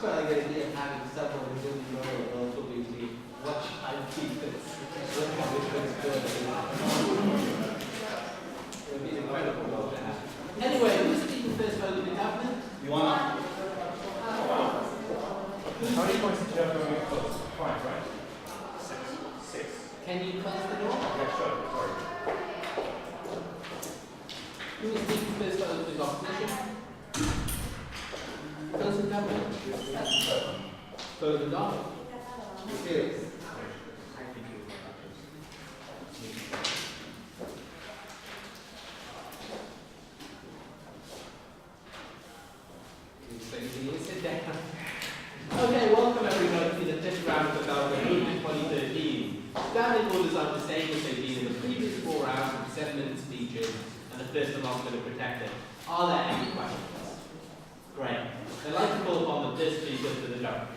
quite like the idea of having several million dollars relatively watch IP look at which one's good. It would be incredible though to have. Anyway, who's speaking first for the government? You want to? How many points did you have going close? 5, right? 6. Can you close the door? Yeah, sure. Sorry. Who is speaking first for the opposition? Close the government? Close the door? Yes. Okay, welcome everybody to the fifth round of the Movement 2013. Standing orders are the same as they've been in the previous 4 rounds of 7-minute speeches and the first allotment of protected. Are there any questions? Great. I'd like to call upon the first speaker to the judge.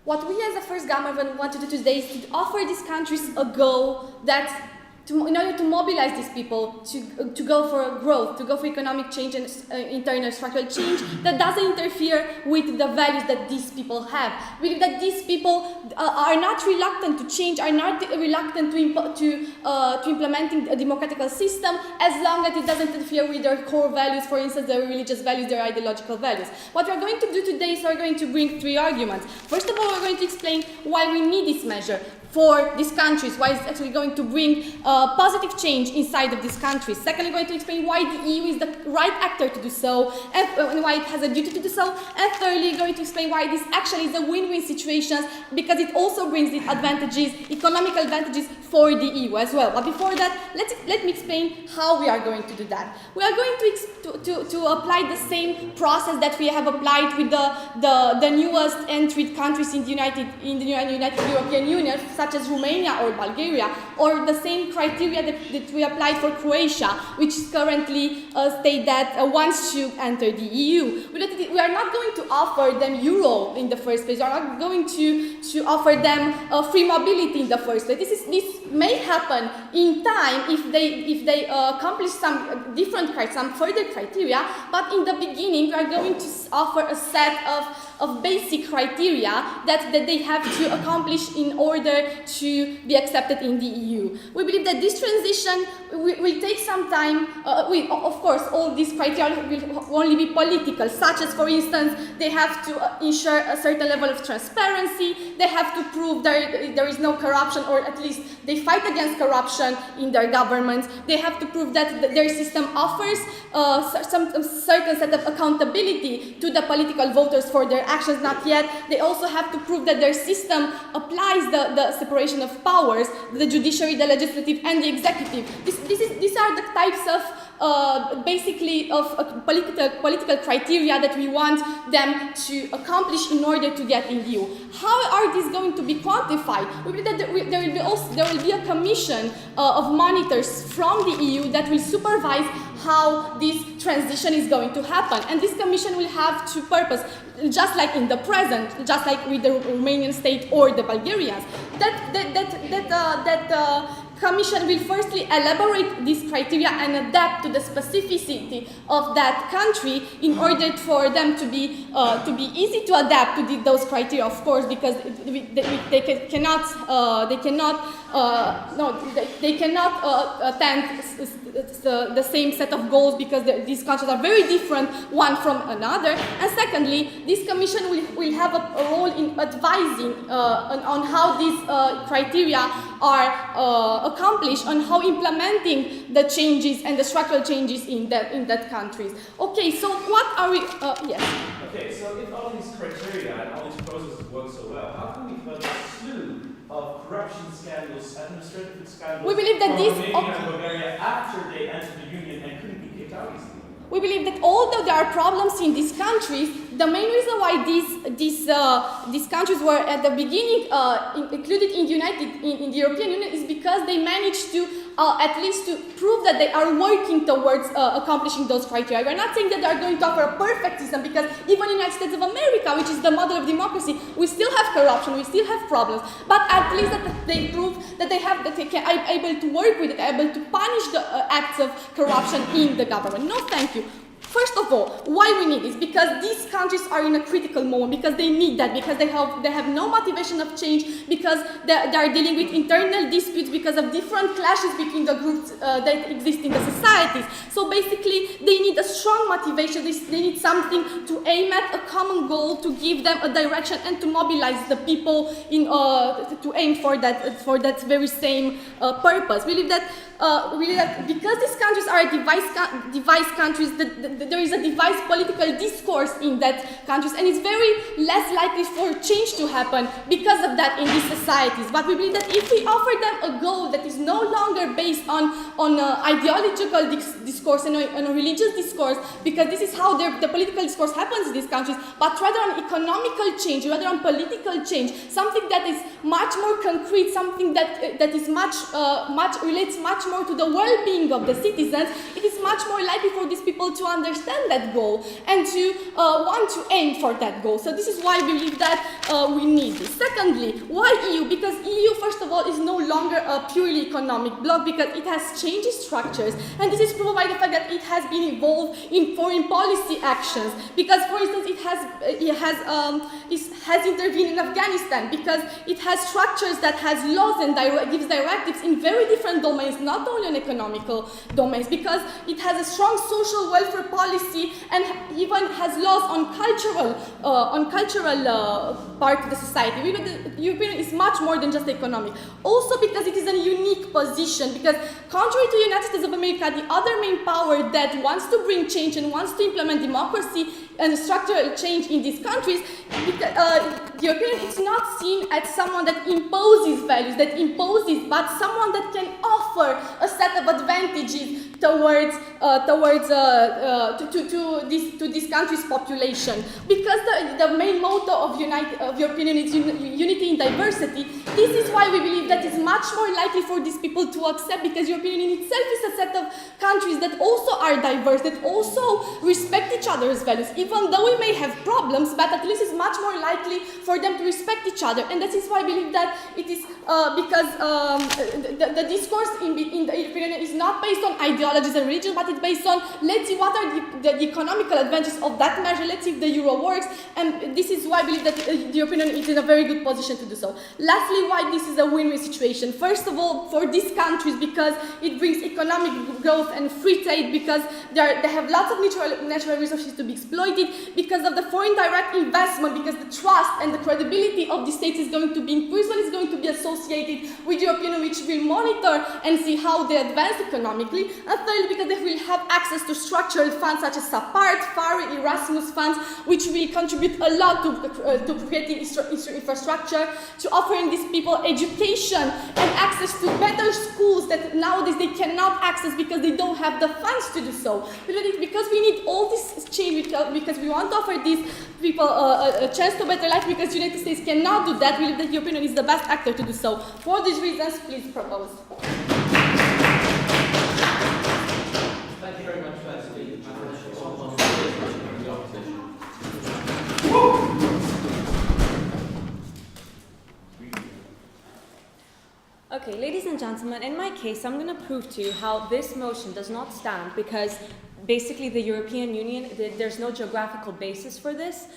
What we as the first government want to do today is to offer these countries a goal that, in order to mobilize these people to go for growth, to go for economic change and internal structural change that doesn't interfere with the values that these people have. We believe that these people are not reluctant to change, are not reluctant to implementing a democratic system as long as it doesn't interfere with their core values, for instance, their religious values, their ideological values. What we're going to do today is we're going to bring 3 arguments. First of all, we're going to explain why we need this measure for these countries, why it's actually going to bring positive change inside of these countries. Secondly, we're going to explain why the EU is the right actor to do so, and why it has a duty to do so. And thirdly, we're going to explain why this actually is a win-win situation, because it also brings these advantages, economic advantages for the EU as well. But before that, let me explain how we are going to do that. We are going to apply the same process that we have applied with the newest entered countries in the United European Union, such as Romania or Bulgaria, or the same criteria that we applied for Croatia, which currently state that wants to enter the EU. We are not going to offer them euro in the first place. We are not going to offer them free mobility in the first place. This may happen in time if they accomplish some further criteria. But in the beginning, we are going to offer a set of basic criteria that they have to accomplish in order to be accepted in the EU. We believe that this transition will take some time. Of course, all these criteria will only be political, such as, for instance, they have to ensure a certain level of transparency, they have to prove there is no corruption, or at least they fight against corruption in their governments, they have to prove that their system offers some certain set of accountability to the political voters for their actions. Not yet. They also have to prove that their system applies the separation of powers, the judiciary, the legislative, and the executive. These are the types of basically of political criteria that we want them to accomplish in order to get in the EU. How are these going to be quantified? We believe that there will be a commission of monitors from the EU that will supervise how this transition is going to happen, and this commission will have two purposes, just like in the present, just like with the Romanian state or the Bulgarians. That Commission will firstly elaborate these criteria and adapt to the specificity of that country in order for them to be easy to adapt to those criteria, of course, because they cannot attend the same set of goals, because these countries are very different one from another. And secondly, this commission will have a role in advising on how these criteria are accomplished, on how implementing the changes and the structural changes in that countries. Okay, so what are we? Yes. Okay, so if all these criteria and all these processes work so well, how can we prevent a slew of corruption scandals, administrative scandals, we believe that from Romania and Bulgaria after they entered the union and couldn't be kicked out easily? we believe that although there are problems in these countries, the main reason why these countries were at the beginning included in the European Union is because they managed to at least to prove that they are working towards accomplishing those criteria. We're not saying that they are going to offer a perfect system, because even in the United States of America, which is the model of democracy, we still have corruption, we still have problems. But at least that they prove that they are able to work with it, able to punish the acts of corruption in the government. No, thank you. First of all, why we need this? Because these countries are in a critical moment, because they need that, because they have no motivation of change, because they are dealing with internal disputes because of different clashes between the groups that exist in the societies. So basically, they need a strong motivation, they need something to aim at, a common goal, to give them a direction and to mobilize the people in, to aim for that very same purpose. We believe that because these countries are device countries, there is a device political discourse in that countries, and it's very less likely for change to happen because of that in these societies. But we believe that if we offer them a goal that is no longer based on ideological discourse and on a religious discourse, because this is how the political discourse happens in these countries, but rather on economical change, rather on political change, something that is much more concrete, something that is relates much more to the well-being of the citizens, it is much more likely for these people to understand that goal and to want to aim for that goal. So this is why we believe that we need this. Secondly, why EU? Because EU, first of all, is no longer a purely economic bloc, because it has changed its structures, and this is proved by the fact that it has been involved in foreign policy actions. Because, for instance, it has intervened in Afghanistan, because it has structures that has laws and gives directives in very different domains, not only on economical domains, because it has a strong social welfare policy and even has laws on cultural part of the society. We know the European Union is much more than just economic. Also because it is a unique position, because contrary to the United States of America, the other main power that wants to bring change and wants to implement democracy and structural change in these countries, the European Union is not seen as someone that imposes values, but someone that can offer a set of advantages towards to this country's population. Because the main motto of European Union is unity in diversity. This is why we believe that it's much more likely for these people to accept, because European Union itself is a set of countries that also are diverse, that also respect each other's values. Even though we may have problems, but at least it's much more likely for them to respect each other. And that is why I believe that it is because the discourse in the European Union is not based on ideologies and religion, but it's based on, let's see what are the economical advantages of that measure, let's see if the euro works. And this is why I believe that the European Union is in a very good position to do so. Lastly, why this is a win-win situation. First of all, for these countries, because it brings economic growth and free trade, because they have lots of natural resources to be exploited, because of the foreign direct investment, because the trust and the credibility of the states is going to be increased when it's going to be associated with the European Union, which will monitor and see how they advance economically. And thirdly, because they will have access to structural funds such as SAPART, FARI, Erasmus funds, which will contribute a lot to creating infrastructure, to offering these people education and access to better schools that nowadays they cannot access because they don't have the funds to do so. Because we need all this change, because we want to offer these people a chance to better life, because the United States cannot do that. We believe that the European Union is the best actor to do so. For these reasons, please propose. Thank you very much for that speech. Okay, ladies and gentlemen, in my case, I'm going to prove to you how this motion does not stand, because basically the European Union, there's no geographical basis for this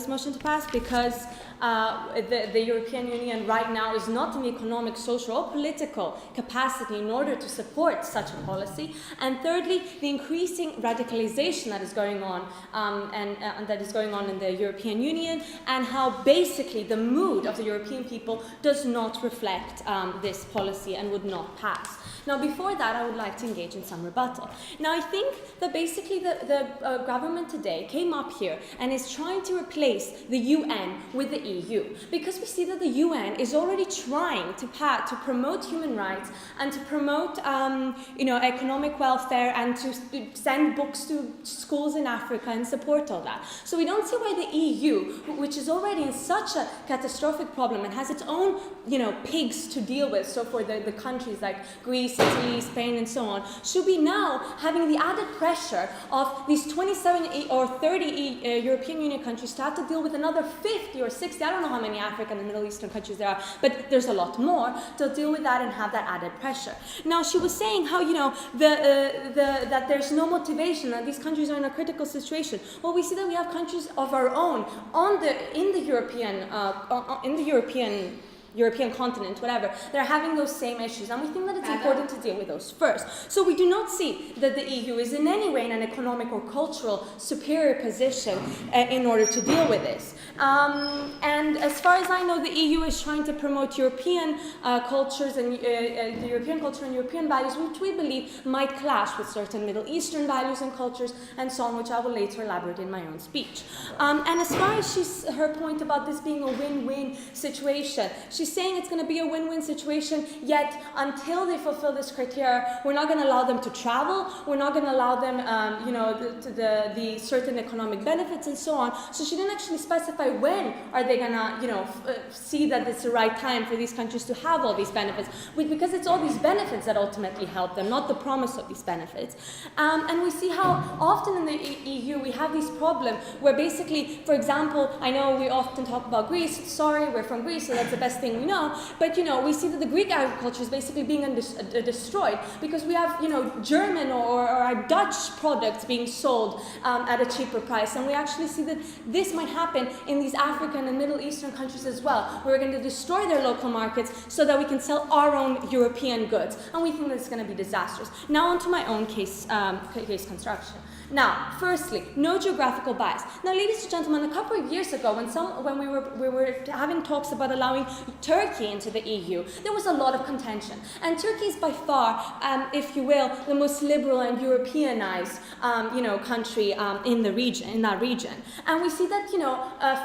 motion to pass, because the European Union right now is not in the economic, social, or political capacity in order to support such a policy. And thirdly, the increasing radicalization that is going on, and that is going on in the European Union, and how basically the mood of the European people does not reflect this policy and would not pass. Now, before that, I would like to engage in some rebuttal. Now, I think that basically the government today came up here and is trying to replace the UN with the EU, because we see that the UN is already trying to promote human rights and to promote economic welfare and to send books to schools in Africa and support all that. So we don't see why the EU, which is already in such a catastrophic problem and has its own pigs to deal with, so for the countries like Greece, Italy, Spain and so on, should be now having the added pressure of these 27 or 30 European Union countries to have to deal with another 50 or 60, I don't know how many African and Middle Eastern countries there are, but there's a lot more to deal with that and have that added pressure. Now, she was saying how, that there's no motivation, that these countries are in a critical situation. Well, we see that we have countries of our own in the European continent, whatever, they're having those same issues, and we think that it's important to deal with those first. So we do not see that the EU is in any way in an economic or cultural superior position in order to deal with this. And as far as I know, the EU is trying to promote European cultures and the European culture and European values, which we believe might clash with certain Middle Eastern values and cultures and so on, which I will later elaborate in my own speech. And as far as her point about this being a win-win situation, she's saying it's going to be a win-win situation, yet until they fulfill this criteria, we're not going to allow them to travel, we're not going to allow them, the certain economic benefits and so on. So she didn't actually specify when are they going to, see that it's the right time for these countries to have all these benefits, because it's all these benefits that ultimately help them, not the promise of these benefits. And we see how often in the EU we have these problems where basically, for example, I know we often talk about Greece, sorry, we're from Greece, so that's the best thing we know, but we see that the Greek agriculture is basically being destroyed because we have German or Dutch products being sold at a cheaper price, and we actually see that this might happen in these African and Middle Eastern countries as well. We're going to destroy their local markets so that we can sell our own European goods, and we think that it's going to be disastrous. Now onto my own case construction. Now, firstly, no geographical bias. Now, ladies and gentlemen, a couple of years ago, when we were having talks about allowing Turkey into the EU, there was a lot of contention. And Turkey is by far, if you will, the most liberal and Europeanized, country in that region. And we see that,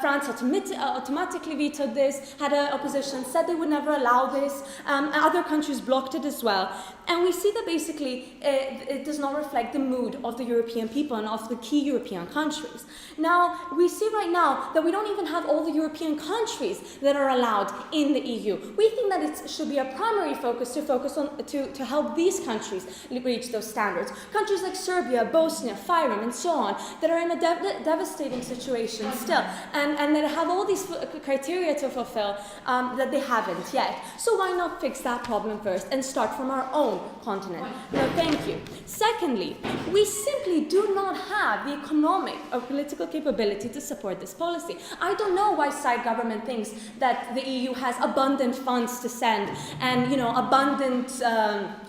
France automatically vetoed this, had an opposition, said they would never allow this. Other countries blocked it as well. And we see that basically it does not reflect the mood of the European people and of the key European countries. Now, we see right now that we don't even have all the European countries that are allowed in the EU. We think that it should be a primary focus to help these countries reach those standards. Countries like Serbia, Bosnia, Fyrom, and so on, that are in a devastating situation still, and that have all these criteria to fulfill that they haven't yet. So why not fix that problem first and start from our own continent? No, thank you. Secondly, we simply do not have the economic or political capability to support this policy. I don't know why side government thinks that the EU has abundant funds to send and abundant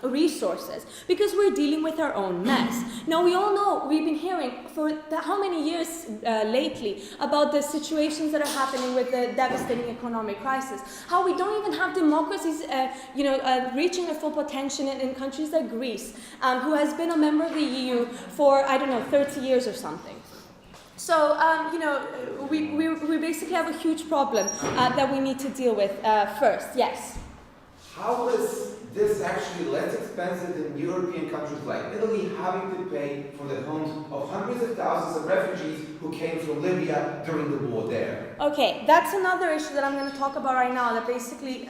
resources, because we're dealing with our own mess. Now, we all know, we've been hearing for how many years lately about the situations that are happening with the devastating economic crisis, how we don't even have democracies reaching their full potential in countries like Greece, who has been a member of the EU for, 30 years or something. So, we basically have a huge problem that we need to deal with first. Yes? How is this actually less expensive than European countries like Italy having to pay for the homes of hundreds of thousands of refugees who came from Libya during the war there? Okay, that's another issue that I'm going to talk about right now that basically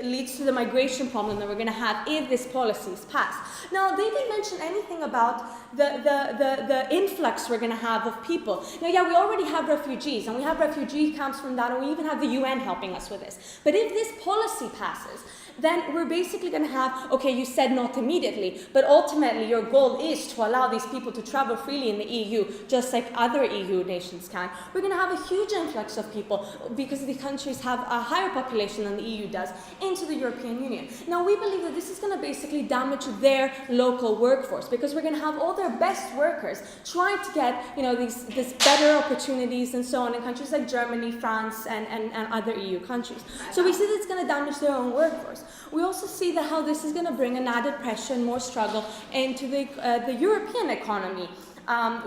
leads to the migration problem that we're going to have if this policy is passed. Now, they didn't mention anything about the influx we're going to have of people. Now, yeah, we already have refugees, and we have refugee camps from that, and we even have the UN helping us with this. But if this policy passes, then we're basically going to have, okay, you said not immediately, but ultimately your goal is to allow these people to travel freely in the EU, just like other EU nations can. We're going to have a huge influx of people, because these countries have a higher population than the EU does, into the European Union. Now, we believe that this is going to basically damage their local workforce, because we're going to have all their best workers trying to get, these better opportunities and so on in countries like Germany, France, and other EU countries. So we see that it's going to damage their own workforce. worse. We also see that how this is going to bring an added pressure and more struggle into the European economy.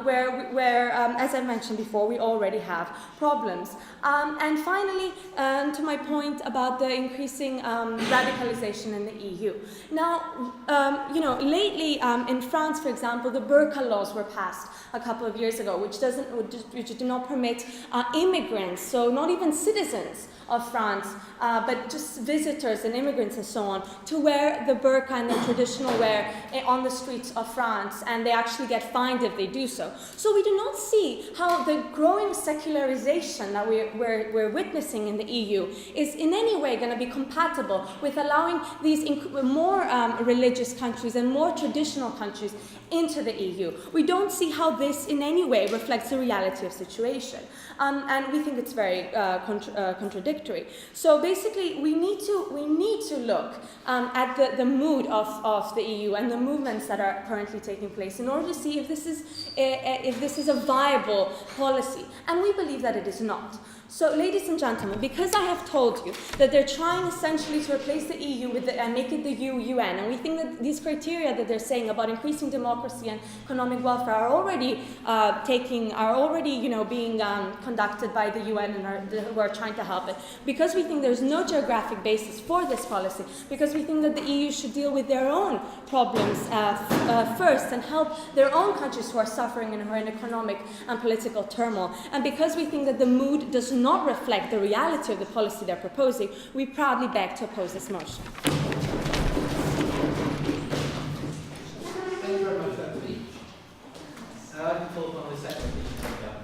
Where as I mentioned before, we already have problems. And finally, to my point about the increasing radicalization in the EU. Now, lately in France, for example, the burqa laws were passed a couple of years ago, which do not permit immigrants, so not even citizens of France, but just visitors and immigrants and so on, to wear the burqa and the traditional wear on the streets of France, and they actually get fined if they do so. So we do not see how the growing secularization that we're witnessing in the EU is in any way going to be compatible with allowing these more religious countries and more traditional countries into the EU. We don't see how this in any way reflects the reality of the situation. And we think it's very contradictory. So basically, we need to look at the mood of the EU and the movements that are currently taking place in order to see if this is a viable policy. And we believe that it is not. So, ladies and gentlemen, because I have told you that they're trying essentially to replace the EU with and make it the UN, and we think that these criteria that they're saying about increasing democracy and economic welfare are already being conducted by the UN and who are trying to help it. Because we think there's no geographic basis for this policy, because we think that the EU should deal with their own problems first and help their own countries who are suffering and who are in economic and political turmoil, and because we think that the mood does not reflect the reality of the policy they're proposing, we proudly beg to oppose this motion. Thank you very much for that speech. I'd like to call on the second speech from the government.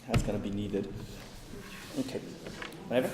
That's going to be needed. Okay. Whatever.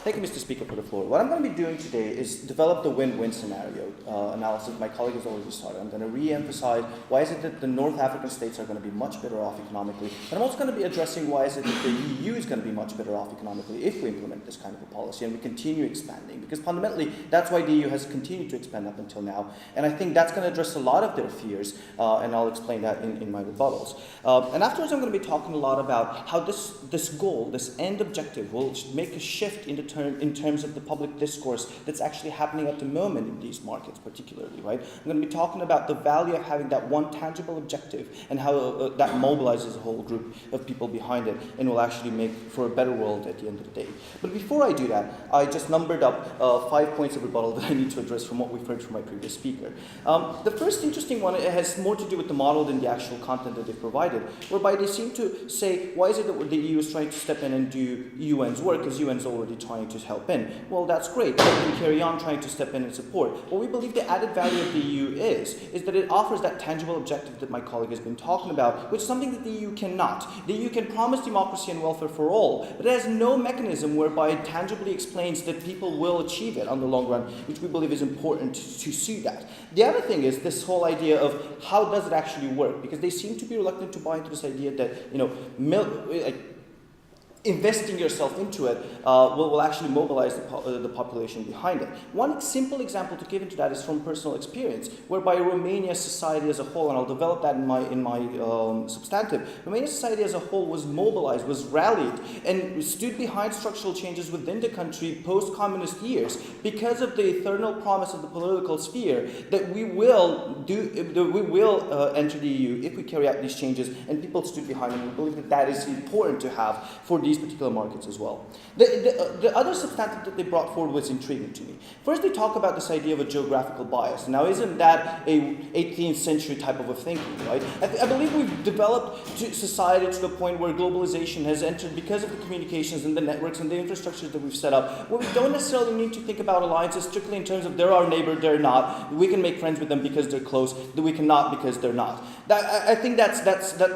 Thank you, Mr. Speaker, for the floor. What I'm going to be doing today is develop the win-win scenario analysis my colleague has already started. I'm going to re-emphasize why is it that the North African states are going to be much better off economically. And I'm also going to be addressing why is it that the EU is going to be much better off economically if we implement this kind of a policy and we continue expanding. Because fundamentally, that's why the EU has continued to expand up until now. And I think that's going to address a lot of their fears, and I'll explain that in my rebuttals. And afterwards, I'm going to be talking a lot about how this goal, this end objective, will make a shift in terms of the public discourse that's actually happening at the moment in these markets particularly, right? I'm going to be talking about the value of having that one tangible objective and how that mobilizes a whole group of people behind it and will actually make for a better world at the end of the day. But before I do that, I just numbered up 5 points of rebuttal that I need to address from what we've heard from my previous speaker. The first interesting one, it has more to do with the model than the actual content that they've provided, whereby they seem to say, why is it that the EU is trying to step in and do UN's work, because UN's already trying to help in? Well, that's great. Let them carry on trying to step in and support. What we believe the added value of the EU is that it offers that tangible objective that my colleague has been talking about, which is something that the EU cannot. The EU can promise democracy and welfare for all, but it has no mechanism whereby it tangibly explains that people will achieve it on the long run, which we believe is important to see that. The other thing is this whole idea of how does it actually work, because they seem to be reluctant to buy into this idea that, investing yourself into it will actually mobilize the population behind it. One simple example to give into that is from personal experience, whereby Romania's society as a whole, and I'll develop that in my substantive, Romania's society as a whole was mobilized, was rallied, and stood behind structural changes within the country post-communist years because of the eternal promise of the political sphere that we will enter the EU if we carry out these changes, and people stood behind it. We believe that that is important to have for these these particular markets as well. The other substantive that they brought forward was intriguing to me. First, they talk about this idea of a geographical bias. Now, isn't that a 18th century type of a thinking, right? I believe we've developed society to the point where globalization has entered because of the communications and the networks and the infrastructures that we've set up, where we don't necessarily need to think about alliances strictly in terms of they're our neighbor, they're not. We can make friends with them because they're close, that we cannot because they're not. I think that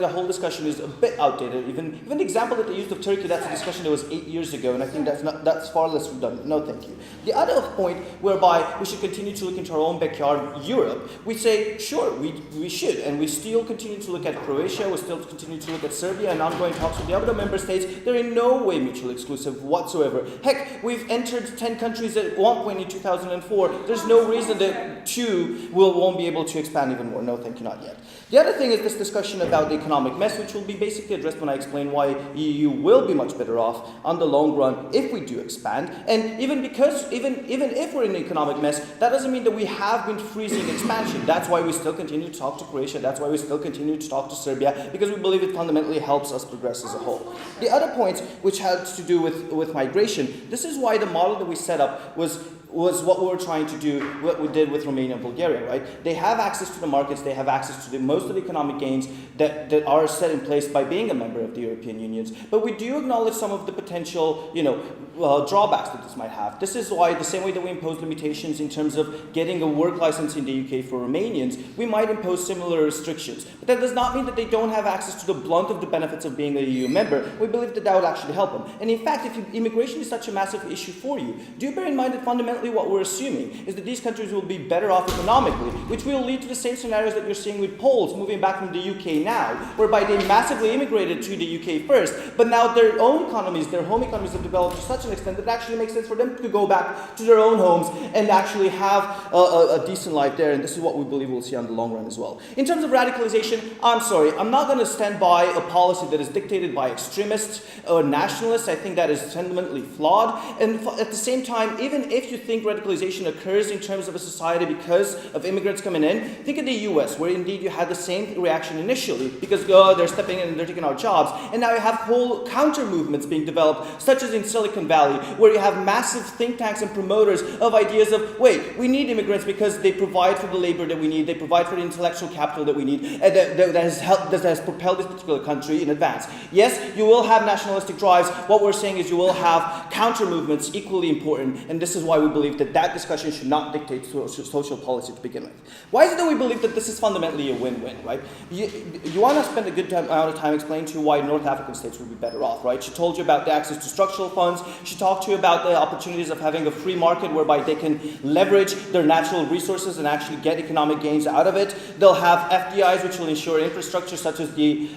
the whole discussion is a bit outdated. Even the example that they used of Turkey, that's a discussion that was 8 years ago, and I think that's far less redundant. No, thank you. The other point whereby we should continue to look into our own backyard, Europe, we say, sure, we should, and we still continue to look at Croatia, we still continue to look at Serbia, and ongoing talks with the other member states. They're in no way mutually exclusive whatsoever. Heck, we've entered 10 countries at one point in 2004. There's no reason that 2 won't be able to expand even more. No, thank you, not yet. The other thing is this discussion about the economic mess, which will be basically addressed when I explain why EU will be much better off on the long run if we do expand. And even if we're in an economic mess, that doesn't mean that we have been freezing expansion. That's why we still continue to talk to Croatia. That's why we still continue to talk to Serbia, because we believe it fundamentally helps us progress as a whole. The other point, which had to do with migration, this is why the model that we set up was what we were trying to do, what we did with Romania and Bulgaria, right? They have access to the markets, they have access to most of the economic gains that are set in place by being a member of the European Union. But we do acknowledge some of the potential, drawbacks that this might have. This is why the same way that we impose limitations in terms of getting a work license in the UK for Romanians, we might impose similar restrictions. But that does not mean that they don't have access to the blunt of the benefits of being a EU member. We believe that would actually help them. And in fact, if immigration is such a massive issue for you, do bear in mind that fundamentally what we're assuming is that these countries will be better off economically, which will lead to the same scenarios that you're seeing with Poles moving back from the UK now, whereby they massively immigrated to the UK first, but now their own economies, their home economies have developed to such an extent that it actually makes sense for them to go back to their own homes and actually have a decent life there, and this is what we believe we'll see on the long run as well. In terms of radicalization, I'm sorry, I'm not going to stand by a policy that is dictated by extremists or nationalists. I think that is fundamentally flawed, and at the same time, even if you think radicalization occurs in terms of a society because of immigrants coming in, think of the US, where indeed you had the same reaction initially, because they're stepping in and they're taking our jobs, and now you have whole counter movements being developed, such as in Silicon Valley, where you have massive think tanks and promoters of ideas of, wait, we need immigrants because they provide for the labor that we need, they provide for the intellectual capital that we need, and that has propelled this particular country in advance. Yes, you will have nationalistic drives. What we're saying is you will have counter movements equally important, and this is why we believe that discussion should not dictate social policy to begin with. Why is it that we believe that this is fundamentally a win-win, right? You want to spend a good amount of time explaining to you why North African states would be better off, right? She told you about the access to structural funds. She talked to you about the opportunities of having a free market whereby they can leverage their natural resources and actually get economic gains out of it. They'll have FDIs, which will ensure infrastructure such as the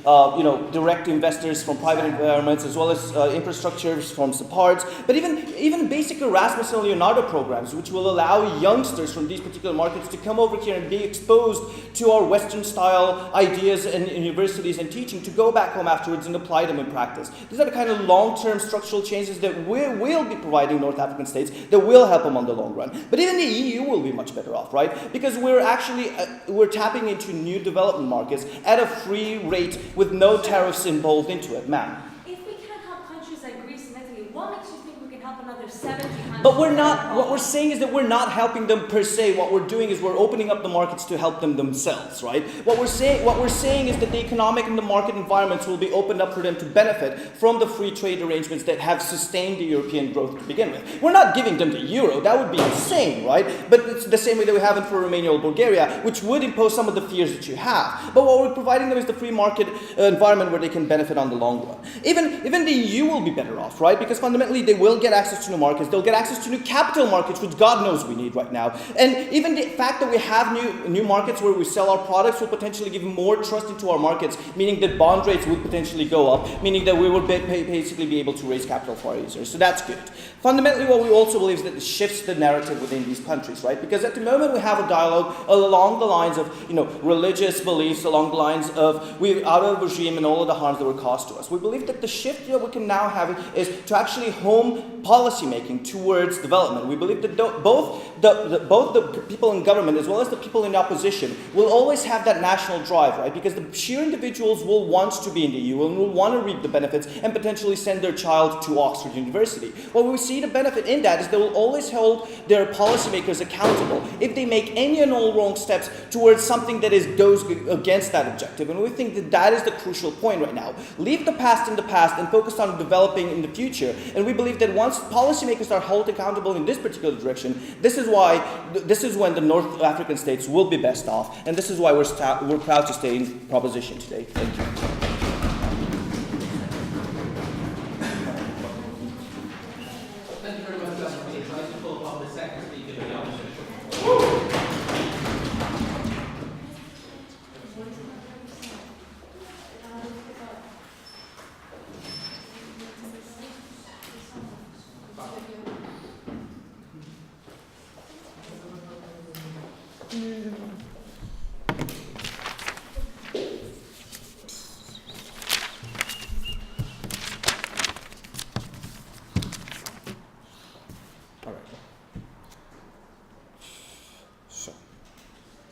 direct investors from private environments, as well as infrastructures from SAPARDs. But even basic Erasmus and Leonardo programs, which will allow youngsters from these particular markets to come over here and be exposed to our Western-style ideas and universities and teaching, to go back home afterwards and apply them in practice. These are the kind of long-term structural changes that we will be providing North African states that will help them on the long run. But even the EU will be much better off, right? Because we're tapping into new development markets at a free rate with no tariffs involved into it, ma'am. If we can't help countries like Greece and Italy, what makes you think we can help another 70 countries? But we're not, what we're saying is that we're not helping them per se. What we're doing is we're opening up the markets to help them themselves, right? What we're saying is that the economic and the market environments will be opened up for them to benefit from the free trade arrangements that have sustained the European growth to begin with. We're not giving them the euro. That would be insane, right? But it's the same way that we have it for Romania or Bulgaria, which would impose some of the fears that you have. But what we're providing them is the free market environment where they can benefit on the long run. Even the EU will be better off, right? Because fundamentally they will get access to new markets. They'll get access to new capital markets, which God knows we need right now. And even the fact that we have new markets where we sell our products will potentially give more trust into our markets, meaning that bond rates would potentially go up, meaning that we would basically be able to raise capital for our users. So that's good. Fundamentally, what we also believe is that it shifts the narrative within these countries, right? Because at the moment we have a dialogue along the lines of, religious beliefs, along the lines of we're out of regime and all of the harms that were caused to us. We believe that the shift that we can now have is to actually home policy making towards towards development. We believe that both the people in government as well as the people in opposition will always have that national drive, right? Because the sheer individuals will want to be in the EU and will want to reap the benefits and potentially send their child to Oxford University. What we see the benefit in that is they will always hold their policymakers accountable if they make any and all wrong steps towards something that goes against that objective. And we think that that is the crucial point right now. Leave the past in the past and focus on developing in the future. And we believe that once policymakers are held accountable in this particular direction, this is when the North African states will be best off. And this is why we're proud to stay in proposition today. Thank you. Thank you very much, Dr. I'd like to call upon the second speaker of the opposition.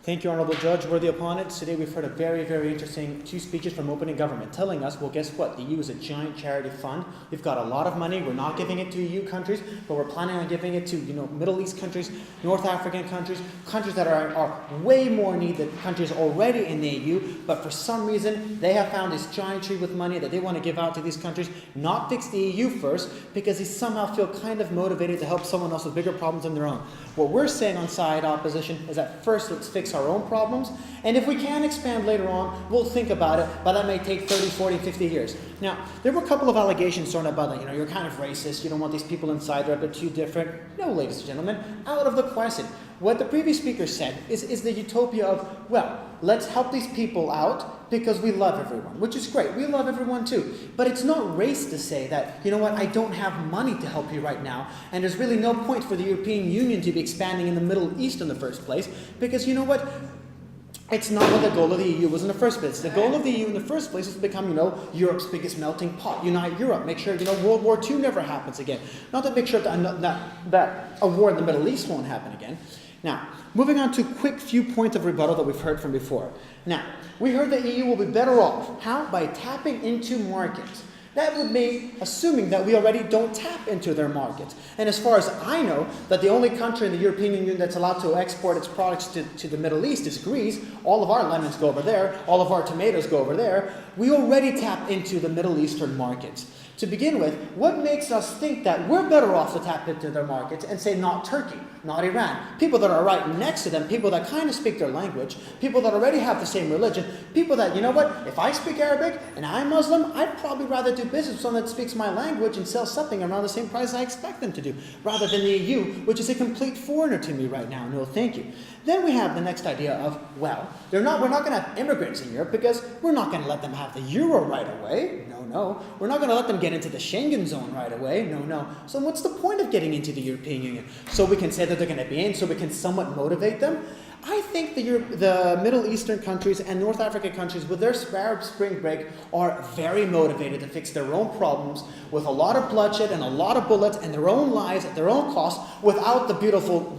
Thank you, Honorable Judge. Worthy opponents, today we've heard a very, very interesting two speeches from opening government telling us, well, guess what? The EU is a giant charity fund. We've got a lot of money. We're not giving it to EU countries, but we're planning on giving it to, Middle East countries, North African countries, countries that are way more in need than countries already in the EU, but for some reason, they have found this giant tree with money that they want to give out to these countries, not fix the EU first, because they somehow feel kind of motivated to help someone else with bigger problems than their own. What we're saying on side opposition is that first, let's fix our own problems, and if we can expand later on, we'll think about it, but that may take 30, 40, 50 years. Now, there were a couple of allegations thrown about that, you're kind of racist, you don't want these people inside, they're too different. No, ladies and gentlemen, out of the question. What the previous speaker said is the utopia of, well, let's help these people out because we love everyone, which is great. We love everyone too. But it's not race to say that, I don't have money to help you right now, and there's really no point for the European Union to be expanding in the Middle East in the first place, because it's not what the goal of the EU was in the first place. The goal of the EU in the first place is to become, Europe's biggest melting pot. Unite Europe. Make sure, World War II never happens again. Not to make sure that a war in the Middle East won't happen again. Now, moving on to a quick few points of rebuttal that we've heard from before. Now, we heard the EU will be better off. How? By tapping into markets. That would mean assuming that we already don't tap into their markets. And as far as I know, that the only country in the European Union that's allowed to export its products to the Middle East is Greece. All of our lemons go over there. All of our tomatoes go over there. We already tap into the Middle Eastern markets. To begin with, what makes us think that we're better off to tap into their markets and say not Turkey, not Iran? People that are right next to them, people that kind of speak their language, people that already have the same religion, people that, if I speak Arabic and I'm Muslim, I'd probably rather do business with someone that speaks my language and sell something around the same price I expect them to do, rather than the EU, which is a complete foreigner to me right now. No, thank you. Then we have the next idea of, well, we're not going to have immigrants in Europe because we're not going to let them have the euro right away. No. We're not going to let them get into the Schengen zone right away. No. So what's the point of getting into the European Union? So we can say that they're going to be in, so we can somewhat motivate them? I think the Middle Eastern countries and North African countries with their Arab Spring break are very motivated to fix their own problems with a lot of bloodshed and a lot of bullets and their own lives at their own cost without the beautiful,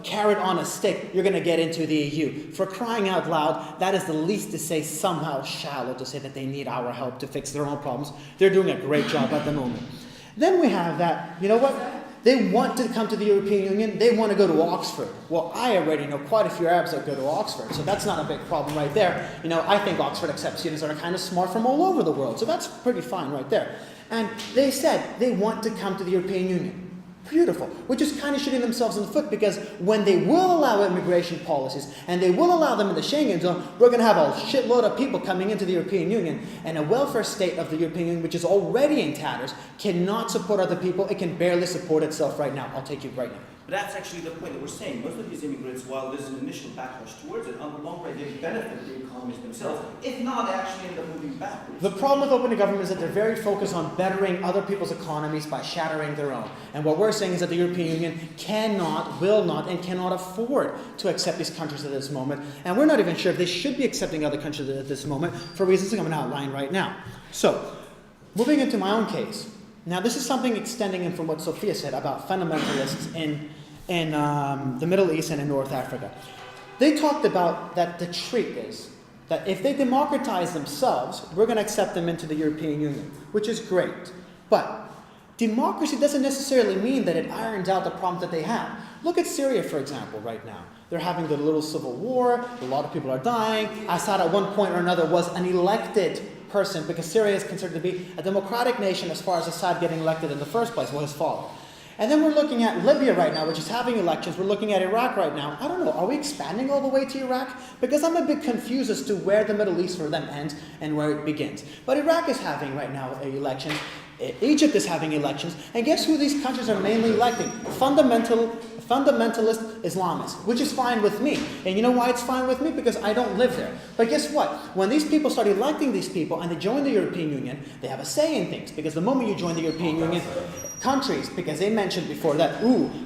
carrot on a stick, you're going to get into the EU. For crying out loud, that is the least to say somehow shallow to say that they need our help to fix their own problems. They're doing a great job at the moment. Then we have that, they want to come to the European Union. They want to go to Oxford. Well, I already know quite a few Arabs that go to Oxford, so that's not a big problem right there. I think Oxford accepts students that are kind of smart from all over the world, so that's pretty fine right there. And they said they want to come to the European Union. Beautiful, which is kind of shooting themselves in the foot, because when they will allow immigration policies and they will allow them in the Schengen zone, we're going to have a shitload of people coming into the European Union, and a welfare state of the European Union, which is already in tatters, cannot support other people. It can barely support itself right now. I'll take you right now. But that's actually the point that we're saying. Most of these immigrants, while there's an initial backlash towards it, on the long run, they benefit the economies themselves, if not actually end up moving backwards. The problem with opening government is that they're very focused on bettering other people's economies by shattering their own. And what we're saying is that the European Union cannot, will not, and cannot afford to accept these countries at this moment. And we're not even sure if they should be accepting other countries at this moment for reasons I'm going to outline right now. So, moving into my own case. Now, this is something extending in from what Sophia said about fundamentalists in the Middle East and in North Africa. They talked about that the treat is that if they democratize themselves, we're going to accept them into the European Union, which is great. But democracy doesn't necessarily mean that it irons out the problems that they have. Look at Syria, for example, right now. They're having the little civil war. A lot of people are dying. Assad, at one point or another, was an elected person because Syria is considered to be a democratic nation as far as Assad getting elected in the first place, his father. And then we're looking at Libya right now, which is having elections. We're looking at Iraq right now. I don't know, are we expanding all the way to Iraq? Because I'm a bit confused as to where the Middle East for them ends and where it begins. But Iraq is having right now elections. Egypt is having elections. And guess who these countries are mainly electing? Fundamentalist Islamists, which is fine with me. And you know why it's fine with me? Because I don't live there. But guess what? When these people start electing these people and they join the European Union, they have a say in things. Because the moment you join the European Union, countries, because they mentioned before that,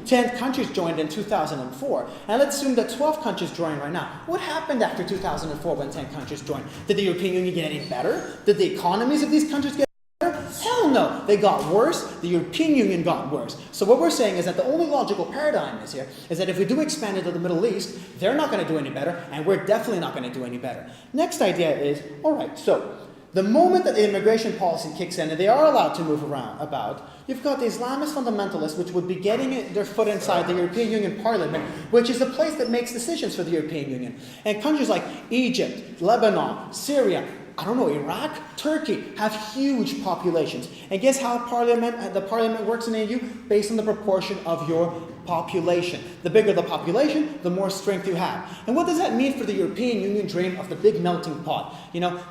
10 countries joined in 2004. And let's assume that 12 countries join right now. What happened after 2004 when 10 countries joined? Did the European Union get any better? Did the economies of these countries get better? Hell no. They got worse. The European Union got worse. So what we're saying is that the only logical paradigm is here is that if we do expand into the Middle East, they're not going to do any better, and we're definitely not going to do any better. Next idea is, all right, so the moment that the immigration policy kicks in and they are allowed to move about, you've got the Islamist fundamentalists, which would be getting their foot inside the European Union Parliament, which is the place that makes decisions for the European Union. And countries like Egypt, Lebanon, Syria, I don't know, Iraq, Turkey have huge populations. And guess how the parliament works in the EU? Based on the proportion of your population. The bigger the population, the more strength you have. And what does that mean for the European Union dream of the big melting pot?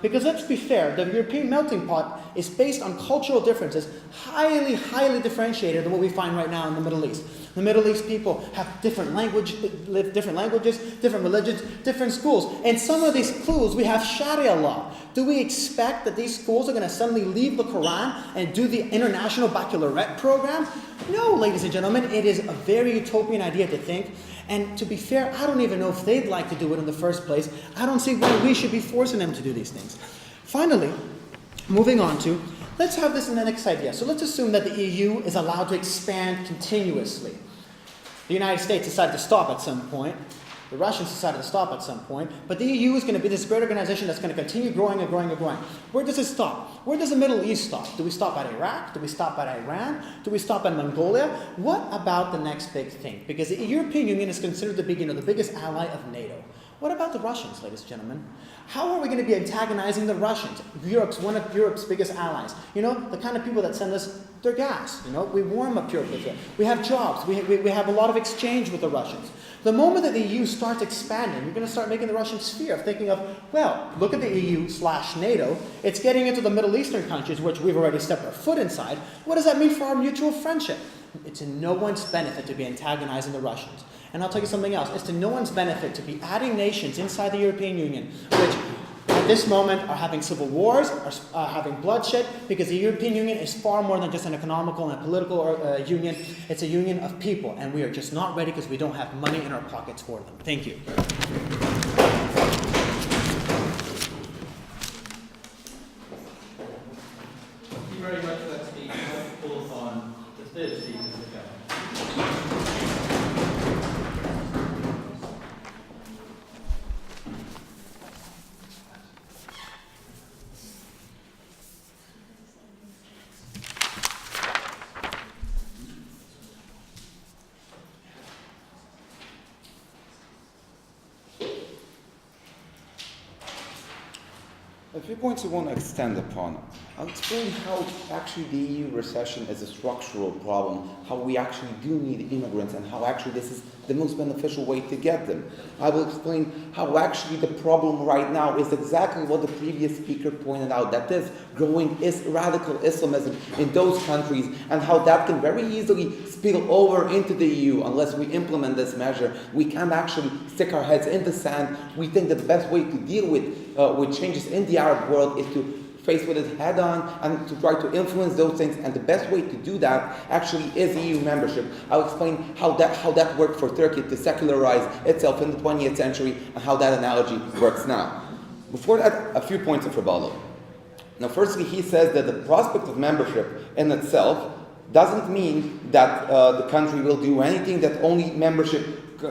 Because let's be fair, the European melting pot is based on cultural differences, highly, highly differentiated than what we find right now in the Middle East. The Middle East people have different languages, different religions, different schools. In some of these schools, we have Sharia law. Do we expect that these schools are going to suddenly leave the Quran and do the international baccalaureate program? No, ladies and gentlemen, it is a very utopian idea to think. And to be fair, I don't even know if they'd like to do it in the first place. I don't see why we should be forcing them to do these things. Finally, moving on to, let's have this in the next idea. So let's assume that the EU is allowed to expand continuously. The United States decided to stop at some point. The Russians decided to stop at some point. But the EU is going to be this great organization that's going to continue growing and growing and growing. Where does it stop? Where does the Middle East stop? Do we stop at Iraq? Do we stop at Iran? Do we stop at Mongolia? What about the next big thing? Because the European Union is considered to be the biggest ally of NATO. What about the Russians, ladies and gentlemen? How are we going to be antagonizing the Russians? One of Europe's biggest allies. The kind of people that send us their gas. We warm up Europe with it. We have jobs. We have a lot of exchange with the Russians. The moment that the EU starts expanding, you're going to start making the Russians fear of thinking of, well, look at the EU/NATO. It's getting into the Middle Eastern countries, which we've already stepped our foot inside. What does that mean for our mutual friendship? It's in no one's benefit to be antagonizing the Russians. And I'll tell you something else. It's to no one's benefit to be adding nations inside the European Union, which at this moment are having civil wars, are having bloodshed, because the European Union is far more than just an economical and a political union. It's a union of people, and we are just not ready because we don't have money in our pockets for them. Thank you. Thank you very much for that speech. I'll pull on the third speaker to go. A few points I want to extend upon. I'll explain how actually the EU recession is a structural problem, how we actually do need immigrants, and how actually this is the most beneficial way to get them. I will explain how actually the problem right now is exactly what the previous speaker pointed out, that this growing is radical Islamism in those countries, and how that can very easily spill over into the EU unless we implement this measure. We can't actually stick our heads in the sand. We think that the best way to deal with changes in the Arab world is to face with it head on and to try to influence those things, and the best way to do that actually is EU membership. I'll explain how that worked for Turkey to secularize itself in the 20th century and how that analogy works now. Before that, a few points of rebuttal. Now, firstly, he says that the prospect of membership in itself doesn't mean that the country will do anything, that only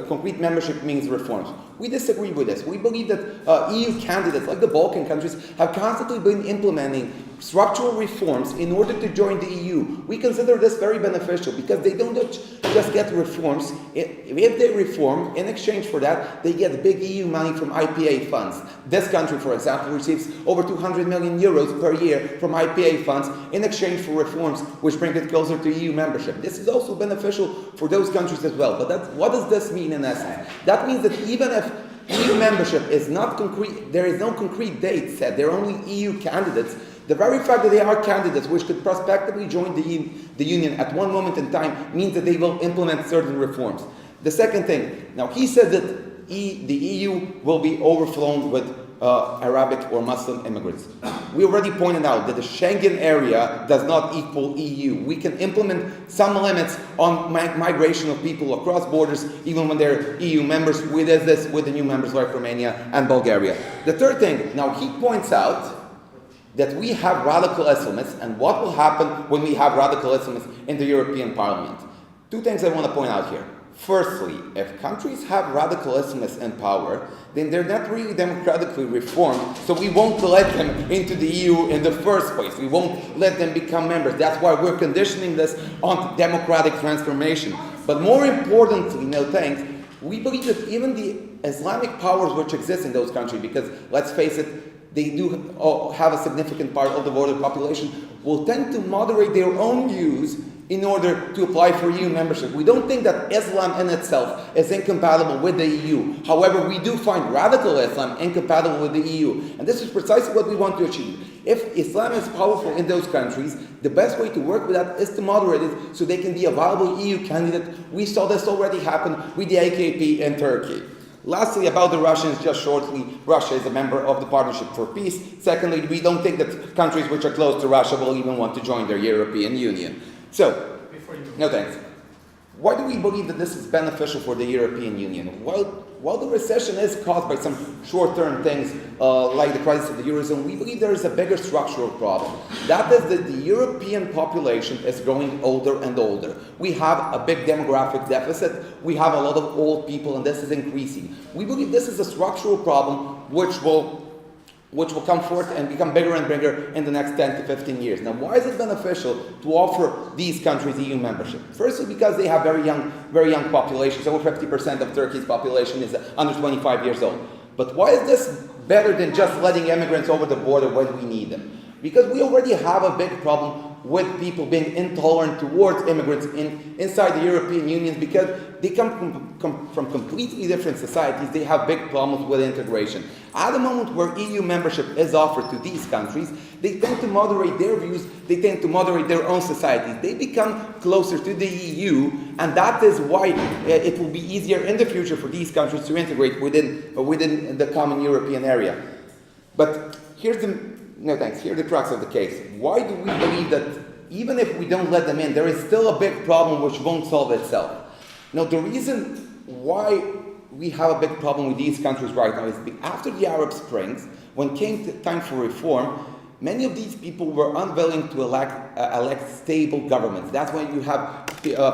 complete membership means reforms. We disagree with this. We believe that EU candidates, like the Balkan countries, have constantly been implementing structural reforms in order to join the EU. We consider this very beneficial because they don't just get reforms. If they reform, in exchange for that, they get big EU money from IPA funds. This country, for example, receives over 200 million euros per year from IPA funds in exchange for reforms, which bring it closer to EU membership. This is also beneficial for those countries as well. But what does this mean in essence? That means that even if EU membership is not concrete, there is no concrete date set, they're only EU candidates, the very fact that they are candidates which could prospectively join the Union at one moment in time means that they will implement certain reforms. The second thing, now he said that the EU will be overflown with Arabic or Muslim immigrants. We already pointed out that the Schengen area does not equal EU. We can implement some limits on migration of people across borders even when they're EU members. We did this with the new members like Romania and Bulgaria. The third thing, now he points out that we have radical Islamists and what will happen when we have radical Islamists in the European Parliament. Two things I want to point out here. Firstly, if countries have radical Islamists in power, then they're not really democratically reformed, so we won't let them into the EU in the first place. We won't let them become members. That's why we're conditioning this on democratic transformation. But more importantly, no thanks, we believe that even the Islamic powers which exist in those countries, because let's face it, they do have a significant part of the voter population, will tend to moderate their own views in order to apply for EU membership. We don't think that Islam in itself is incompatible with the EU. However, we do find radical Islam incompatible with the EU. And this is precisely what we want to achieve. If Islam is powerful in those countries, the best way to work with that is to moderate it so they can be a viable EU candidate. We saw this already happen with the AKP in Turkey. Lastly, about the Russians, just shortly, Russia is a member of the Partnership for Peace. Secondly, we don't think that countries which are close to Russia will even want to join the European Union. So, no thanks. Why do we believe that this is beneficial for the European Union? Well, while the recession is caused by some short-term things like the crisis of the Eurozone, we believe there is a bigger structural problem. That is that the European population is growing older and older. We have a big demographic deficit. We have a lot of old people, and this is increasing. We believe this is a structural problem which will come forth and become bigger and bigger in the next 10 to 15 years. Now, why is it beneficial to offer these countries EU membership? Firstly, because they have very young populations. Over 50% of Turkey's population is under 25 years old. But why is this better than just letting immigrants over the border when we need them? Because we already have a big problem with people being intolerant towards immigrants inside the European Union because they come from completely different societies. They have big problems with integration. At the moment where EU membership is offered to these countries, they tend to moderate their views, they tend to moderate their own societies. They become closer to the EU, and that is why it will be easier in the future for these countries to integrate within the common European area. But here's the crux of the case. Why do we believe that even if we don't let them in, there is still a big problem which won't solve itself? Now, the reason why we have a big problem with these countries right now is after the Arab Springs, when came time for reform, many of these people were unwilling to elect stable governments. That's when you have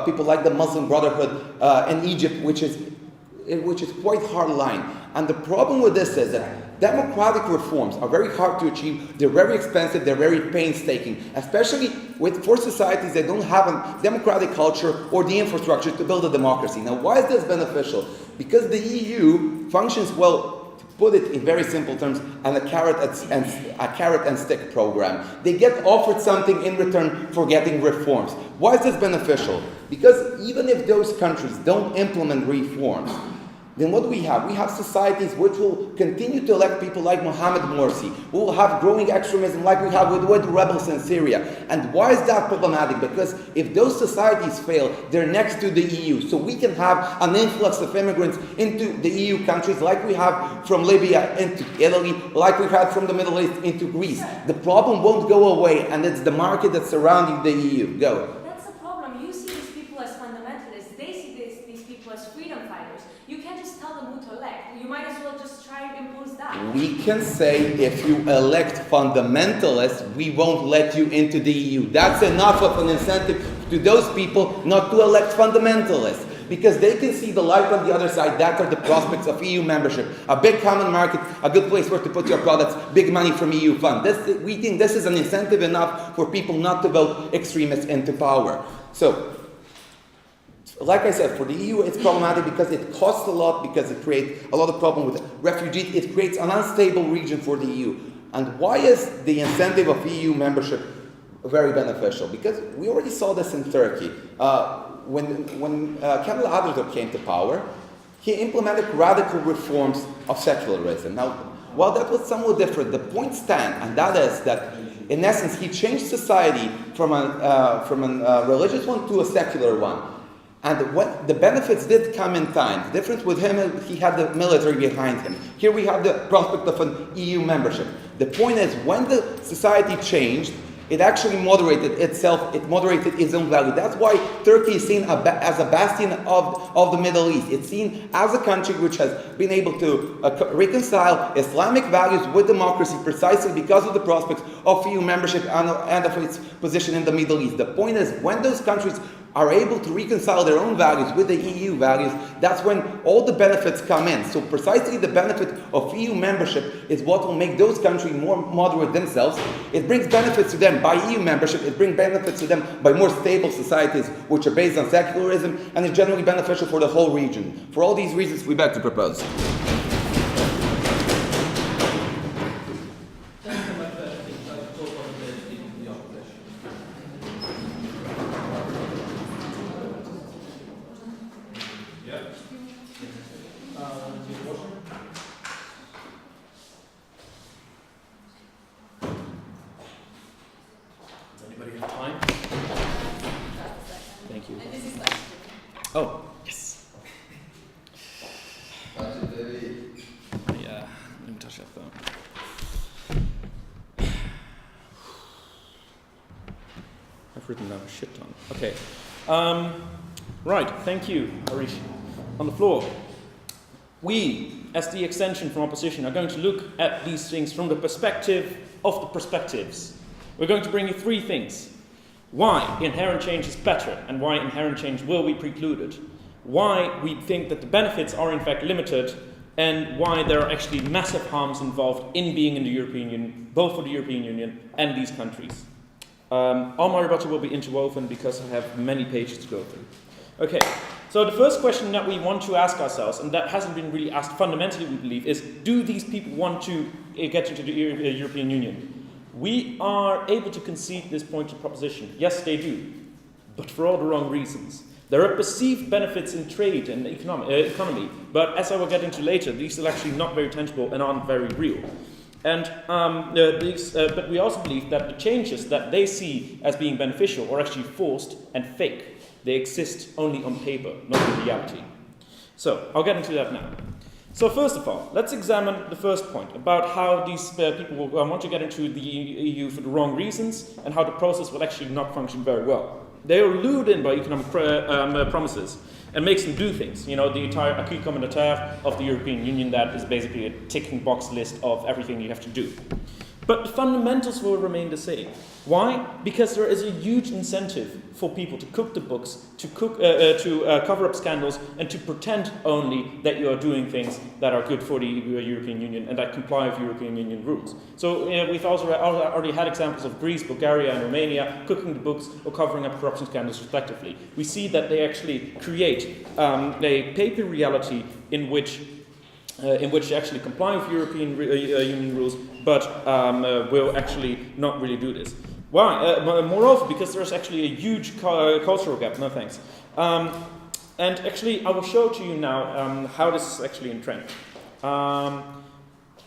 people like the Muslim Brotherhood in Egypt, which is quite hard line. And the problem with this is that democratic reforms are very hard to achieve, they're very expensive, they're very painstaking, especially for societies that don't have a democratic culture or the infrastructure to build a democracy. Now, why is this beneficial? Because the EU functions, well, to put it in very simple terms, as a carrot and stick program. They get offered something in return for getting reforms. Why is this beneficial? Because even if those countries don't implement reforms, then what do we have? We have societies which will continue to elect people like Mohamed Morsi. We will have growing extremism like we have with rebels in Syria. And why is that problematic? Because if those societies fail, they're next to the EU. So we can have an influx of immigrants into the EU countries like we have from Libya into Italy, like we had from the Middle East into Greece. The problem won't go away, and it's the market that's surrounding the EU. Go. That's the problem. You see these people as fundamentalists. They see these people as freedom fighters. You can't just tell them who to elect. You might as well just try and impose that. we can say if you elect fundamentalists, we won't let you into the EU. That's enough of an incentive to those people not to elect fundamentalists, because they can see the light on the other side. That are the prospects of EU membership. A big common market, a good place where to put your products, big money from EU fund. We think this is an incentive enough for people not to vote extremists into power. So, like I said, for the EU it's problematic because it costs a lot, because it creates a lot of problem with refugees. It creates an unstable region for the EU. And why is the incentive of EU membership very beneficial? Because we already saw this in Turkey. When Kemal Atatürk came to power, he implemented radical reforms of secularism. Now, while that was somewhat different, the point stands, and that is that, in essence, he changed society from a religious one to a secular one. And the benefits did come in time. The difference with him is he had the military behind him. Here we have the prospect of an EU membership. The point is, when the society changed, it actually moderated itself, it moderated its own value. That's why Turkey is seen as a bastion of the Middle East. It's seen as a country which has been able to reconcile Islamic values with democracy precisely because of the prospects of EU membership and of its position in the Middle East. The point is, when those countries are able to reconcile their own values with the EU values, that's when all the benefits come in. So precisely the benefit of EU membership is what will make those countries more moderate themselves. It brings benefits to them by EU membership, it brings benefits to them by more stable societies which are based on secularism, and is generally beneficial for the whole region. For all these reasons, we beg to propose. Anybody have time? Thank you. Oh, yes. Yeah, let me touch that phone. I've written down a shit ton. Okay. Right, thank you, Harish. On the floor. We, as the extension from opposition, are going to look at these things from the perspective of the perspectives. We're going to bring you three things. Why inherent change is better, and why inherent change will be precluded. Why we think that the benefits are in fact limited, and why there are actually massive harms involved in being in the European Union, both for the European Union and these countries. All my rebuttal will be interwoven because I have many pages to go through. Okay, so the first question that we want to ask ourselves, and that hasn't been really asked fundamentally, we believe, is do these people want to get into the European Union? We are able to concede this point of proposition. Yes, they do, but for all the wrong reasons. There are perceived benefits in trade and economy, but as I will get into later, these are actually not very tangible and aren't very real. And but we also believe that the changes that they see as being beneficial are actually forced and fake. They exist only on paper, not in reality. So, I'll get into that now. So first of all, let's examine the first point about how these people will want to get into the EU for the wrong reasons, and how the process will actually not function very well. They are lured in by economic promises and makes them do things. You know, the entire acquis communautaire of the European Union, that is basically a ticking box list of everything you have to do. But the fundamentals will remain the same. Why? Because there is a huge incentive for people to cook the books, to cover up scandals, and to pretend only that you are doing things that are good for the European Union and that comply with European Union rules. So we've also already had examples of Greece, Bulgaria, and Romania cooking the books or covering up corruption scandals respectively. We see that they actually create a paper reality in which they actually comply with European Union rules, but will actually not really do this. Why? Moreover, because there's actually a huge cultural gap. No thanks. And actually, I will show to you now how this is actually entrenched.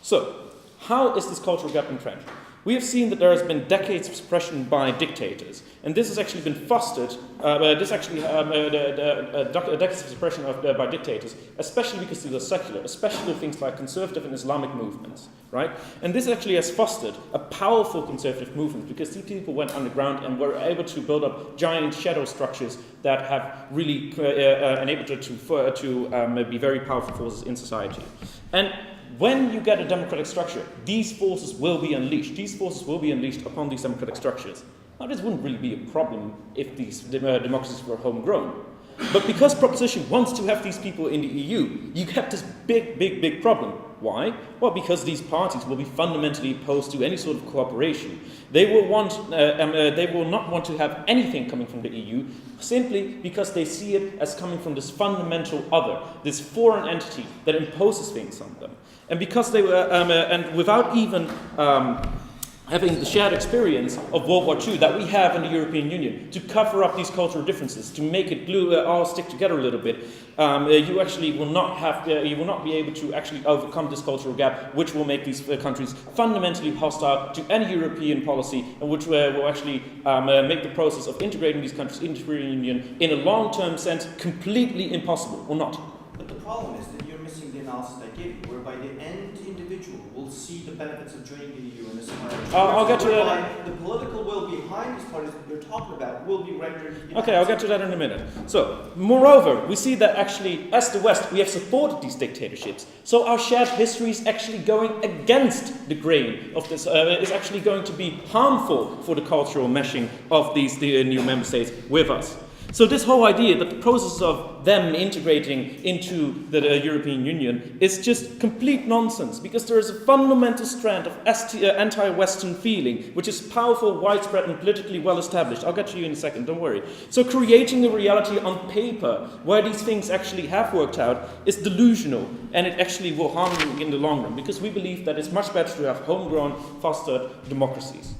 So, how is this cultural gap entrenched? We have seen that there has been decades of suppression by dictators, and this has actually been fostered. Decades of suppression by dictators, especially because they were secular, especially things like conservative and Islamic movements, right? And this actually has fostered a powerful conservative movement because these people went underground and were able to build up giant shadow structures that have really enabled them to be very powerful forces in society. And when you get a democratic structure, these forces will be unleashed. These forces will be unleashed upon these democratic structures. Now, this wouldn't really be a problem if these democracies were homegrown. But because proposition wants to have these people in the EU, you get this big problem. Why? Well, because these parties will be fundamentally opposed to any sort of cooperation. They will not want to have anything coming from the EU, simply because they see it as coming from this fundamental other, this foreign entity that imposes things on them. And because they were, and without even having the shared experience of World War II that we have in the European Union to cover up these cultural differences, to make it all stick together a little bit, you actually will not have, you will not be able to actually overcome this cultural gap, which will make these countries fundamentally hostile to any European policy, and which will actually make the process of integrating these countries into the European Union in a long-term sense completely impossible, or not. But the problem is that you're missing the analysis I gave you, whereby the end individual will see the benefits of joining the EU in this scenario. I'll get to that. The political will behind these parties that you're talking about will be rendered. Okay, I'll get to that in a minute. So, moreover, we see that actually, as the West, we have supported these dictatorships. So our shared history is actually going against the grain of this, is actually going to be harmful for the cultural meshing of these new member states with us. So this whole idea that the process of them integrating into the European Union is just complete nonsense, because there is a fundamental strand of anti-Western feeling, which is powerful, widespread, and politically well established. I'll get to you in a second, don't worry. So creating a reality on paper where these things actually have worked out is delusional, and it actually will harm you in the long run, because we believe that it's much better to have homegrown, fostered democracies.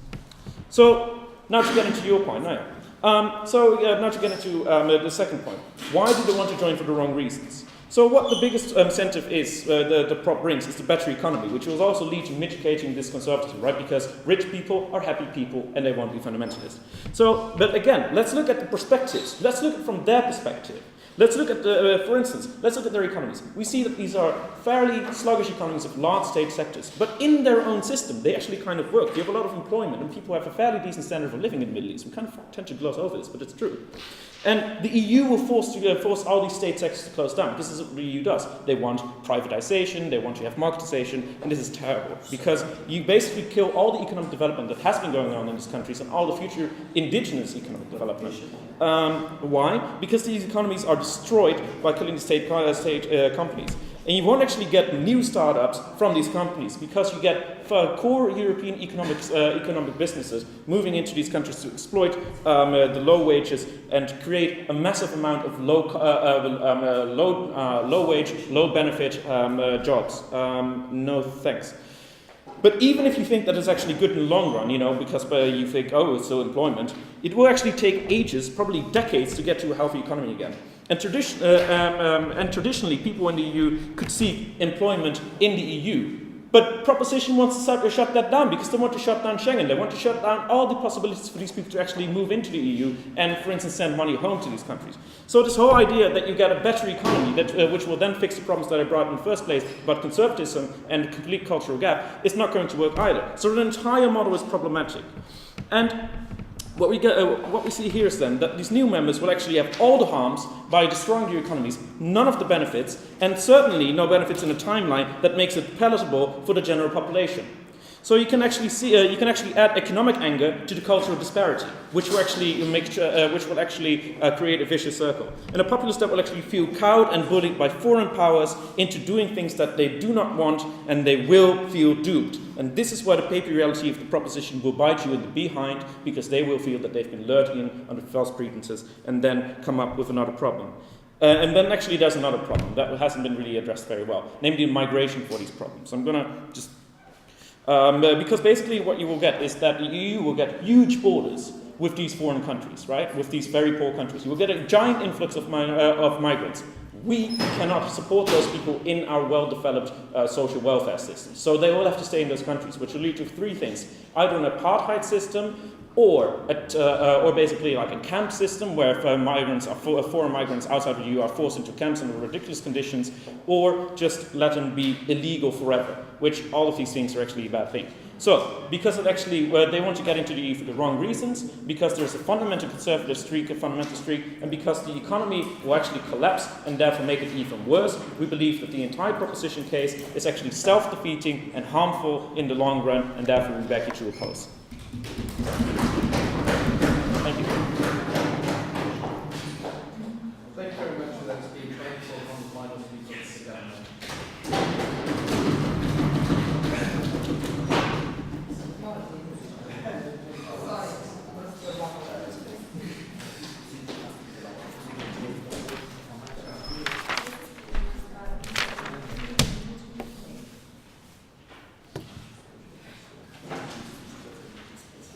So now to get into your point, now. Now to get into the second point. Why do they want to join for the wrong reasons? So what the biggest incentive is, the prop brings, is the better economy, which will also lead to mitigating this conservatism, right? Because rich people are happy people and they won't be fundamentalists. So, but again, let's look at the perspectives. Let's look at it from their perspective. Let's look at, for instance, let's look at their economies. We see that these are fairly sluggish economies of large state sectors, but in their own system, they actually kind of work. You have a lot of employment, and people have a fairly decent standard of living in the Middle East. We kind of tend to gloss over this, but it's true. And the EU will force all these state sectors to close down, because this is what the EU does. They want privatization, they want to have marketization, and this is terrible, because you basically kill all the economic development that has been going on in these countries and all the future indigenous economic development. Why? Because these economies are destroyed by killing the state companies. And you won't actually get new startups from these companies, because you get core European economic businesses moving into these countries to exploit the low wages and create a massive amount of low wage, low benefit jobs. No thanks. But even if you think that it's actually good in the long run, because you think, oh, it's still employment, it will actually take ages, probably decades, to get to a healthy economy again. And traditionally, people in the EU could seek employment in the EU. But proposition wants to shut that down, because they want to shut down Schengen. They want to shut down all the possibilities for these people to actually move into the EU and, for instance, send money home to these countries. So this whole idea that you get a better economy, which will then fix the problems that I brought in the first place about conservatism and complete cultural gap, is not going to work either. So the entire model is problematic. And what we see here is then that these new members will actually have all the harms by destroying their economies, none of the benefits, and certainly no benefits in a timeline that makes it palatable for the general population. So you can actually add economic anger to the cultural disparity, which will actually create a vicious circle, and a populace that will actually feel cowed and bullied by foreign powers into doing things that they do not want, and they will feel doomed. And this is where the paper reality of the proposition will bite you in the behind, because they will feel that they've been lured in under false pretenses and then come up with another problem. And then actually there's another problem that hasn't been really addressed very well, namely migration for these problems. I'm going to just... because basically what you will get is that the EU will get huge borders with these foreign countries, right? With these very poor countries. You will get a giant influx of migrants. We cannot support those people in our well-developed social welfare system. So they all have to stay in those countries, which will lead to three things. Either an apartheid system, or basically like a camp system where foreign migrants outside the EU are forced into camps under ridiculous conditions, or just let them be illegal forever, which all of these things are actually a bad thing. So, because they want to get into the EU for the wrong reasons, because there's a fundamental conservative streak, a fundamental streak, and because the economy will actually collapse and therefore make it even worse, we believe that the entire proposition case is actually self-defeating and harmful in the long run, and therefore we beg you to oppose. Thank you. Thank you very much for that speech. Thanks on the final speech.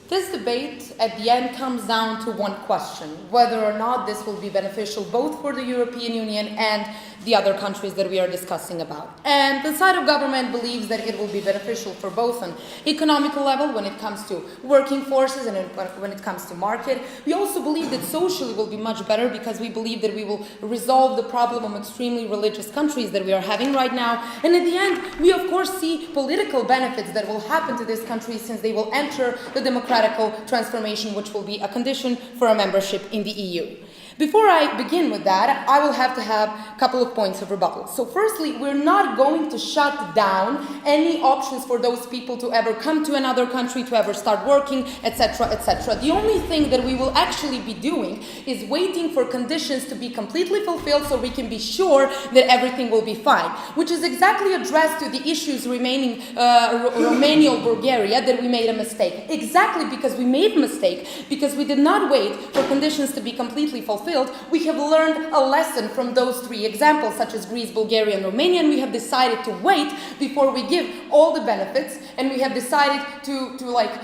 This debate at the end comes down to one question, whether or not this will be beneficial both for the European Union and the other countries that we are discussing about. And the side of government believes that it will be beneficial for both on economical level when it comes to working forces and when it comes to market. We also believe that socially will be much better because we believe that we will resolve the problem of extremely religious countries that we are having right now. And at the end, we of course see political benefits that will happen to these countries since they will enter the democratic transformation, which will be a condition for a membership in the EU. Before I begin with that, I will have to have a couple of points of rebuttal. So firstly, we're not going to shut down any options for those people to ever come to another country, to ever start working, etc., etc. The only thing that we will actually be doing is waiting for conditions to be completely fulfilled so we can be sure that everything will be fine, which is exactly addressed to the issues remaining Romania or Bulgaria, that we made a mistake. Exactly because we made a mistake, because we did not wait for conditions to be completely fulfilled, we have learned a lesson from those three examples, such as Greece, Bulgaria, and Romania, and we have decided to wait before we give all the benefits, and we have decided to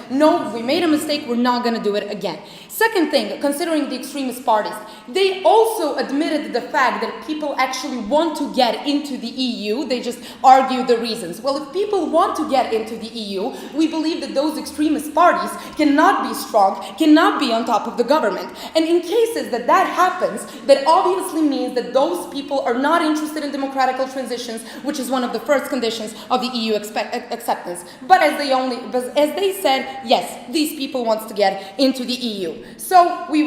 no, we made a mistake, we're not going to do it again. Second thing, considering the extremist parties, they also admitted the fact that people actually want to get into the EU, they just argue the reasons. Well, if people want to get into the EU, we believe that those extremist parties cannot be strong, cannot be on top of the government. And in cases that happens, that obviously means that those people are not interested in democratic transitions, which is one of the first conditions of the EU acceptance. But as they said, yes, these people want to get into the EU. So we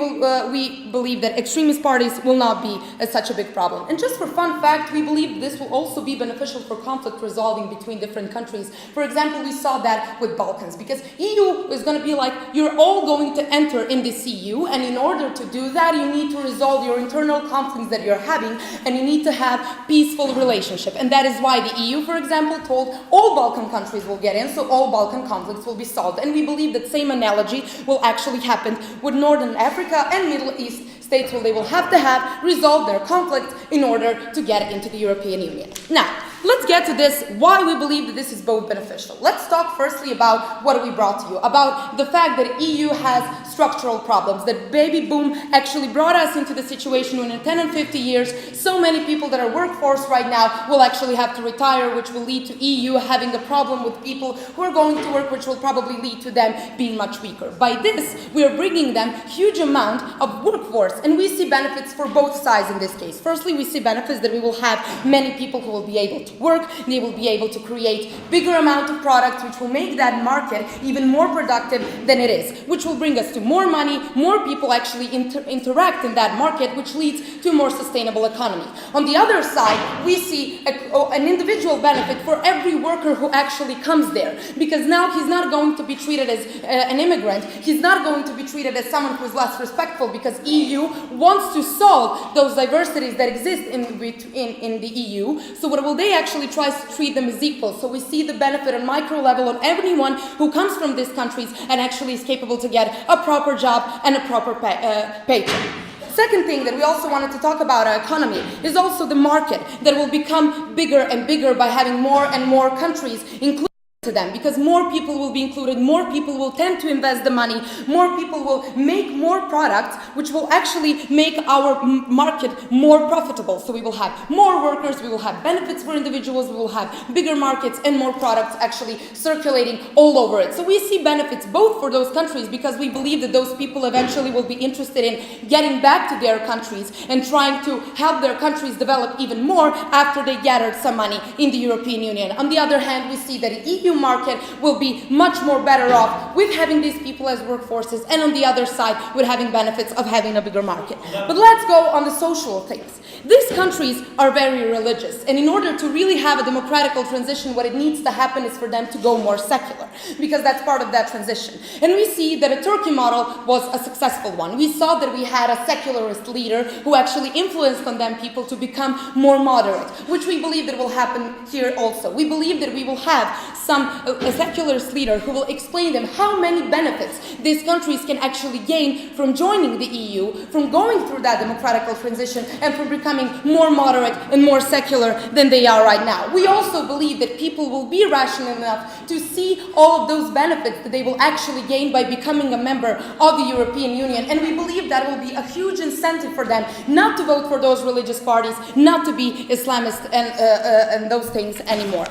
believe that extremist parties will not be such a big problem. And just for fun fact, we believe this will also be beneficial for conflict resolving between different countries. For example, we saw that with Balkans, because EU is going to be like, you're all going to enter in this EU, and in order to do that, you need to resolve your internal conflicts that you're having, and you need to have peaceful relationship. And that is why the EU, for example, told all Balkan countries will get in, so all Balkan conflicts will be solved. And we believe that same analogy will actually happen with Northern Africa and Middle East states, where they will have to resolve their conflicts in order to get into the European Union. Now, let's get to this, why we believe that this is both beneficial. Let's talk firstly about what we brought to you, about the fact that EU has structural problems, that baby boom actually brought us into the situation when in 10 and 50 years, so many people that are workforce right now will actually have to retire, which will lead to EU having a problem with people who are going to work, which will probably lead to them being much weaker. By this, we are bringing them huge amount of workforce, and we see benefits for both sides in this case. Firstly, we see benefits that we will have many people who will be able to work, they will be able to create bigger amount of products, which will make that market even more productive than it is, which will bring us to more money, more people actually interact in that market, which leads to a more sustainable economy. On the other side, we see an individual benefit for every worker who actually comes there, because now he's not going to be treated as an immigrant, he's not going to be treated as someone who is less respectful, because EU wants to solve those diversities that exist in the EU. So what will they actually try to treat them as equal? So we see the benefit on micro level on everyone who comes from these countries and actually is capable to get a proper job and a proper paycheck. Second thing that we also wanted to talk about our economy is also the market that will become bigger and bigger by having more and more countries included to them, because more people will be included, more people will tend to invest the money, more people will make more products, which will actually make our market more profitable. So we will have more workers, we will have benefits for individuals, we will have bigger markets and more products actually circulating all over it. So we see benefits both for those countries, because we believe that those people eventually will be interested in getting back to their countries and trying to help their countries develop even more after they gathered some money in the European Union. On the other hand, we see that EU EU market will be much more better off with having these people as workforces, and on the other side with having benefits of having a bigger market. But let's go on the social things. These countries are very religious, and in order to really have a democratical transition, what it needs to happen is for them to go more secular, because that's part of that transition. And we see that a Turkey model was a successful one. We saw that we had a secularist leader who actually influenced on them people to become more moderate, which we believe that will happen here also. We believe that we will have a secularist leader who will explain them how many benefits these countries can actually gain from joining the EU, from going through that democratical transition, and from becoming more moderate and more secular than they are right now. We also believe that people will be rational enough to see all of those benefits that they will actually gain by becoming a member of the European Union, and we believe that will be a huge incentive for them not to vote for those religious parties, not to be Islamist and those things anymore.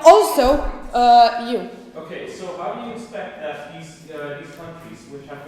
Also, you. Okay, so how do you expect that these countries, which have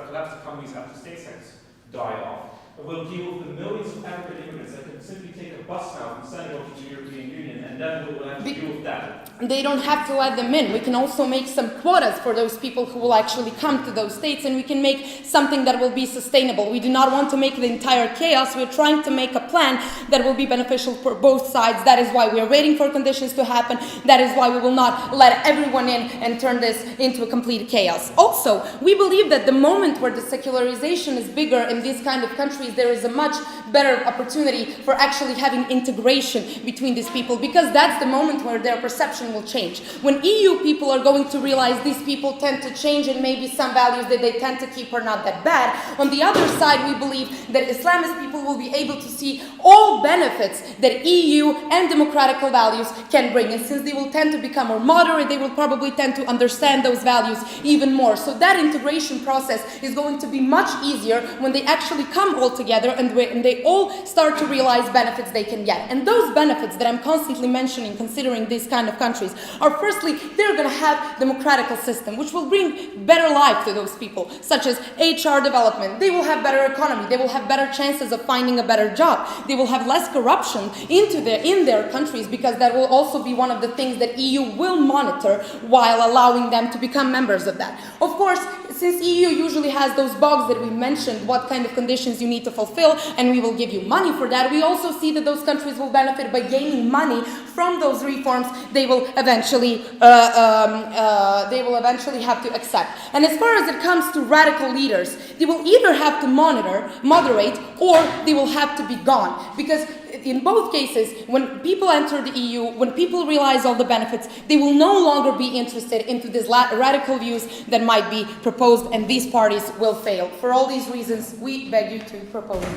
collapsed economies after state sectors die off, will deal with the millions of African immigrants that can simply take a bus now from Senegal to the European Union, and then we will have to deal with that? They don't have to let them in. We can also make some quotas for those people who will actually come to those states, and we can make something that will be sustainable. We do not want to make the entire chaos. We're trying to make a plan that will be beneficial for both sides. That is why we are waiting for conditions to happen. That is why we will not let everyone in and turn this into a complete chaos. Also, we believe that the moment where the secularization is bigger in these kind of countries, there is a much better opportunity for actually having integration between these people, because that's the moment where their perception will change. When EU people are going to realize these people tend to change, and maybe some values that they tend to keep are not that bad. On the other side, we believe that Islamist people will be able to see all benefits that EU and democratical values can bring. And since they will tend to become more moderate, they will probably tend to understand those values even more. So that integration process is going to be much easier when they actually come all together and they all start to realize benefits they can get. And those benefits that I'm constantly mentioning, considering these kind of countries, are firstly, they're going to have democratical system, which will bring better life to those people, such as HR development. They will have better economy. They will have better chances of finding a better job. They will have less corruption in their countries, because that will also be one of the things that EU will monitor while allowing them to become members of that. Of course, since EU usually has those bugs that we mentioned, what kind of conditions you need to fulfill, and we will give you money for that, we also see that those countries will benefit by gaining money from those reforms they will eventually have to accept. And as far as it comes to radical leaders, they will either have to moderate, or they will have to be gone. Because in both cases, when people enter the EU, when people realize all the benefits, they will no longer be interested into these radical views that might be proposed, and these parties will fail. For all these reasons, we beg you to propose it.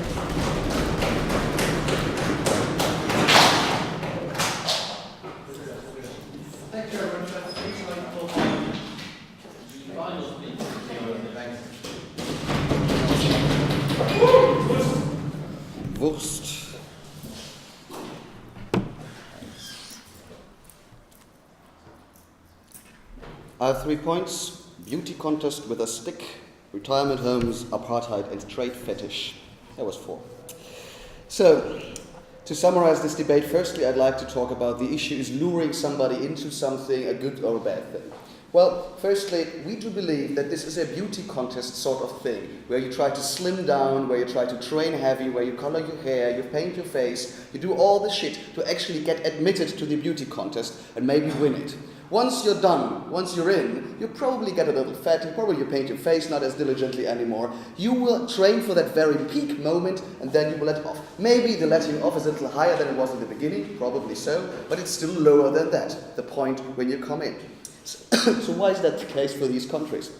Thank you very much. Final speaker. WURST. I have 3 points: beauty contest with a stick, retirement homes, apartheid, and trade fetish. That was 4. So, to summarize this debate, firstly, I'd like to talk about the issue: is luring somebody into something a good or a bad thing? Well, firstly, we do believe that this is a beauty contest sort of thing, where you try to slim down, where you try to train heavy, where you color your hair, you paint your face, you do all the shit to actually get admitted to the beauty contest and maybe win it. Once you're done, once you're in, you probably get a little fat, you probably paint your face not as diligently anymore. You will train for that very peak moment, and then you will let off. Maybe the letting off is a little higher than it was in the beginning, probably so, but it's still lower than that, the point when you come in. So why is that the case for these countries?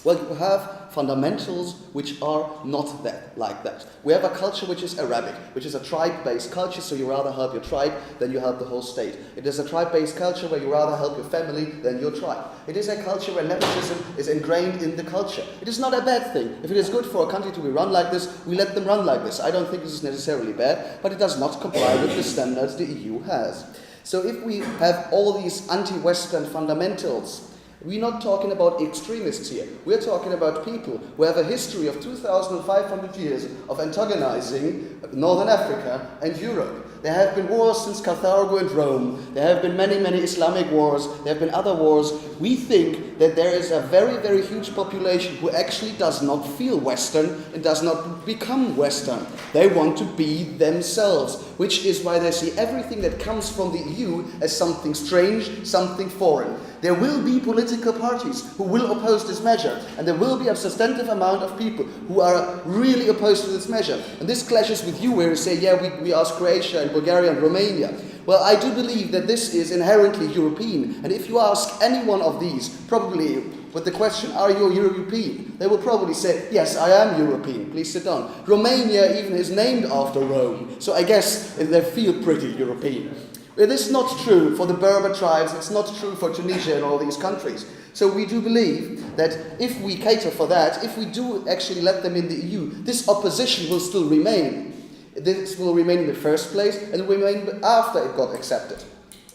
Well, you have fundamentals which are not like that. We have a culture which is Arabic, which is a tribe-based culture, so you rather help your tribe than you help the whole state. It is a tribe-based culture where you rather help your family than your tribe. It is a culture where nepotism is ingrained in the culture. It is not a bad thing. If it is good for a country to be run like this, we let them run like this. I don't think this is necessarily bad, but it does not comply with the standards the EU has. So if we have all these anti-Western fundamentals We're not talking about extremists here. We're talking about people who have a history of 2,500 years of antagonizing Northern Africa and Europe. There have been wars since Carthago and Rome. There have been many, many Islamic wars. There have been other wars. We think that there is a very, very huge population who actually does not feel Western and does not become Western. They want to be themselves, which is why they see everything that comes from the EU as something strange, something foreign. There will be political parties who will oppose this measure, and there will be a substantive amount of people who are really opposed to this measure. And this clashes with you where you say, yeah, we ask Croatia and Bulgaria and Romania. Well, I do believe that this is inherently European, and if you ask any one of these, probably with the question, are you European? They will probably say, yes, I am European, please sit down. Romania even is named after Rome, so I guess they feel pretty European. It is not true for the Berber tribes, it's not true for Tunisia and all these countries. So we do believe that if we cater for that, if we do actually let them in the EU, this opposition will still remain. This will remain in the first place and remain after it got accepted.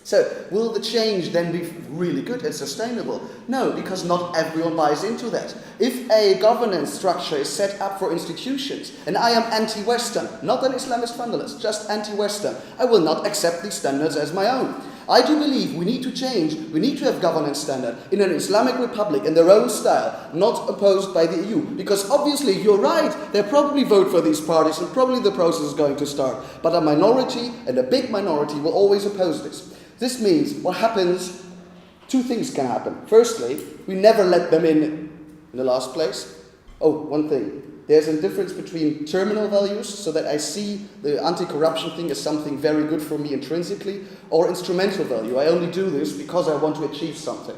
So, will the change then be really good and sustainable? No, because not everyone buys into that. If a governance structure is set up for institutions, and I am anti-Western, not an Islamist fundamentalist, just anti-Western, I will not accept these standards as my own. I do believe we need to change, we need to have governance standard in an Islamic republic in their own style, not opposed by the EU. Because obviously, you're right, they'll probably vote for these parties and probably the process is going to start. But a minority, and a big minority, will always oppose this. This means what happens, two things can happen. Firstly, we never let them in the last place. Oh, one thing. There's a difference between terminal values, so that I see the anti-corruption thing as something very good for me intrinsically, or instrumental value. I only do this because I want to achieve something.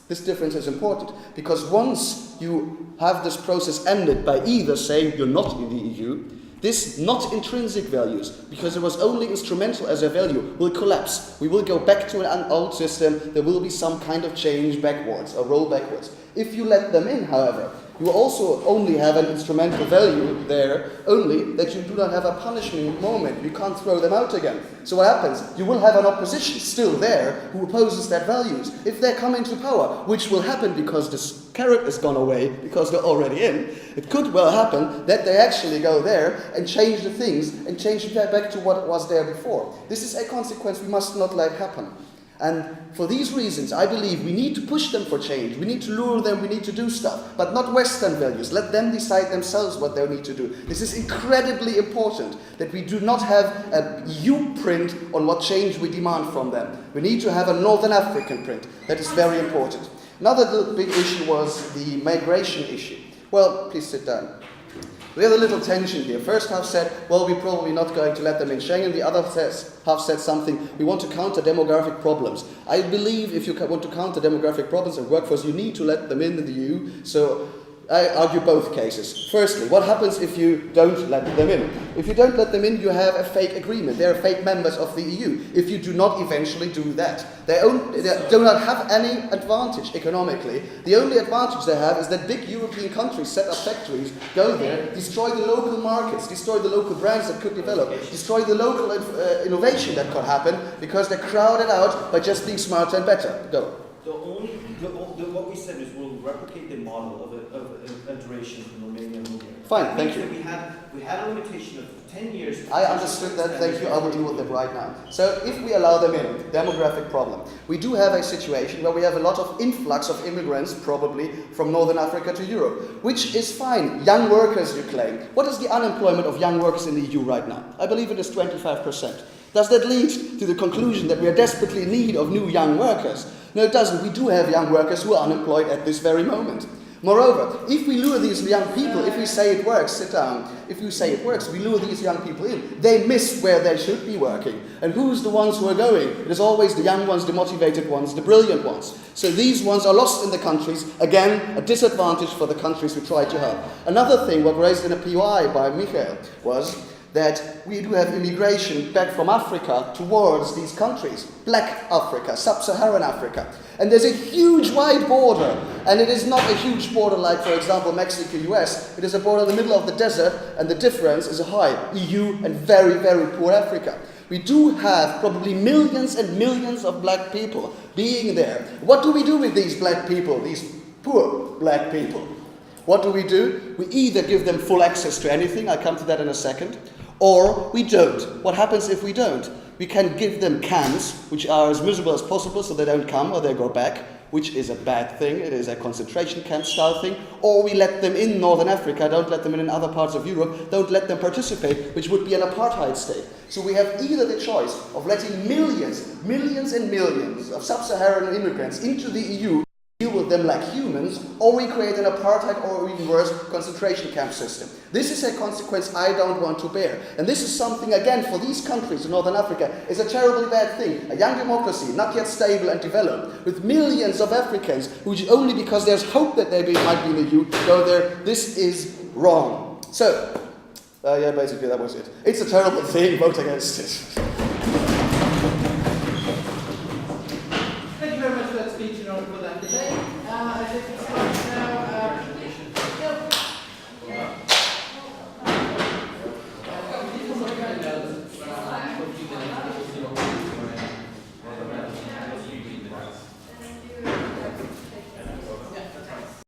This difference is important, because once you have this process ended by either saying you're not in the EU, this not intrinsic values, because it was only instrumental as a value, will collapse. We will go back to an old system. There will be some kind of change backwards, or roll backwards. If you let them in, however, you also only have an instrumental value there, only that you do not have a punishment moment. You can't throw them out again. So what happens? You will have an opposition still there who opposes that values. If they come into power, which will happen because this carrot has gone away, because they're already in, it could well happen that they actually go there and change the things and change it back to what was there before. This is a consequence we must not let happen. And for these reasons, I believe we need to push them for change. We need to lure them, we need to do stuff, but not Western values. Let them decide themselves what they need to do. This is incredibly important, that we do not have a EU print on what change we demand from them. We need to have a Northern African print. That is very important. Another big issue was the migration issue. Well, please sit down. We have a little tension here. First half said, well, we're probably not going to let them in Schengen. The other half said something, we want to counter demographic problems. I believe if you want to counter demographic problems and workforce, you need to let them in the EU. So I argue both cases. Firstly, what happens if you don't let them in? If you don't let them in, you have a fake agreement. They're fake members of the EU. If you do not eventually do that, they do not have any advantage economically. The only advantage they have is that big European countries set up factories, go there, destroy the local markets, destroy the local brands that could develop, destroy the local innovation that could happen, because they're crowded out by just being smarter and better. Go. What we said is we'll replicate the model of a duration from Romania and Bulgaria. Fine, thank you. We had a limitation of 10 years. I understood that, thank you. I will deal with them right now. So if we allow them in, demographic problem. We do have a situation where we have a lot of influx of immigrants, probably from Northern Africa to Europe, which is fine. Young workers, you claim. What is the unemployment of young workers in the EU right now? I believe it is 25%. Does that lead to the conclusion that we are desperately in need of new young workers? No, it doesn't. We do have young workers who are unemployed at this very moment. Moreover, if we lure these young people, if we say it works, sit down, if you say it works, we lure these young people in, they miss where they should be working. And who's the ones who are going? It is always the young ones, the motivated ones, the brilliant ones. So these ones are lost in the countries, again, a disadvantage for the countries we try to help. Another thing, what raised in a POI by Michael, was that we do have immigration back from Africa towards these countries. Black Africa, Sub-Saharan Africa. And there's a huge wide border. And it is not a huge border like, for example, Mexico-US. It is a border in the middle of the desert, and the difference is a high EU and very, very poor Africa. We do have probably millions and millions of black people being there. What do we do with these black people, these poor black people? What do? We either give them full access to anything, I'll come to that in a second, or we don't. What happens if we don't? We can give them camps, which are as miserable as possible so they don't come or they go back, which is a bad thing. It is a concentration camp style thing. Or we let them in Northern Africa, don't let them in other parts of Europe, don't let them participate, which would be an apartheid state. So we have either the choice of letting millions and millions of sub-Saharan immigrants into the EU, deal with them like humans, or we create an apartheid or even worse, concentration camp system. This is a consequence I don't want to bear. And this is something, again, for these countries in Northern Africa, is a terribly bad thing. A young democracy, not yet stable and developed, with millions of Africans, which only because there's hope that they might be in the EU, go there. This is wrong. So, basically that was it. It's a terrible thing, vote against it.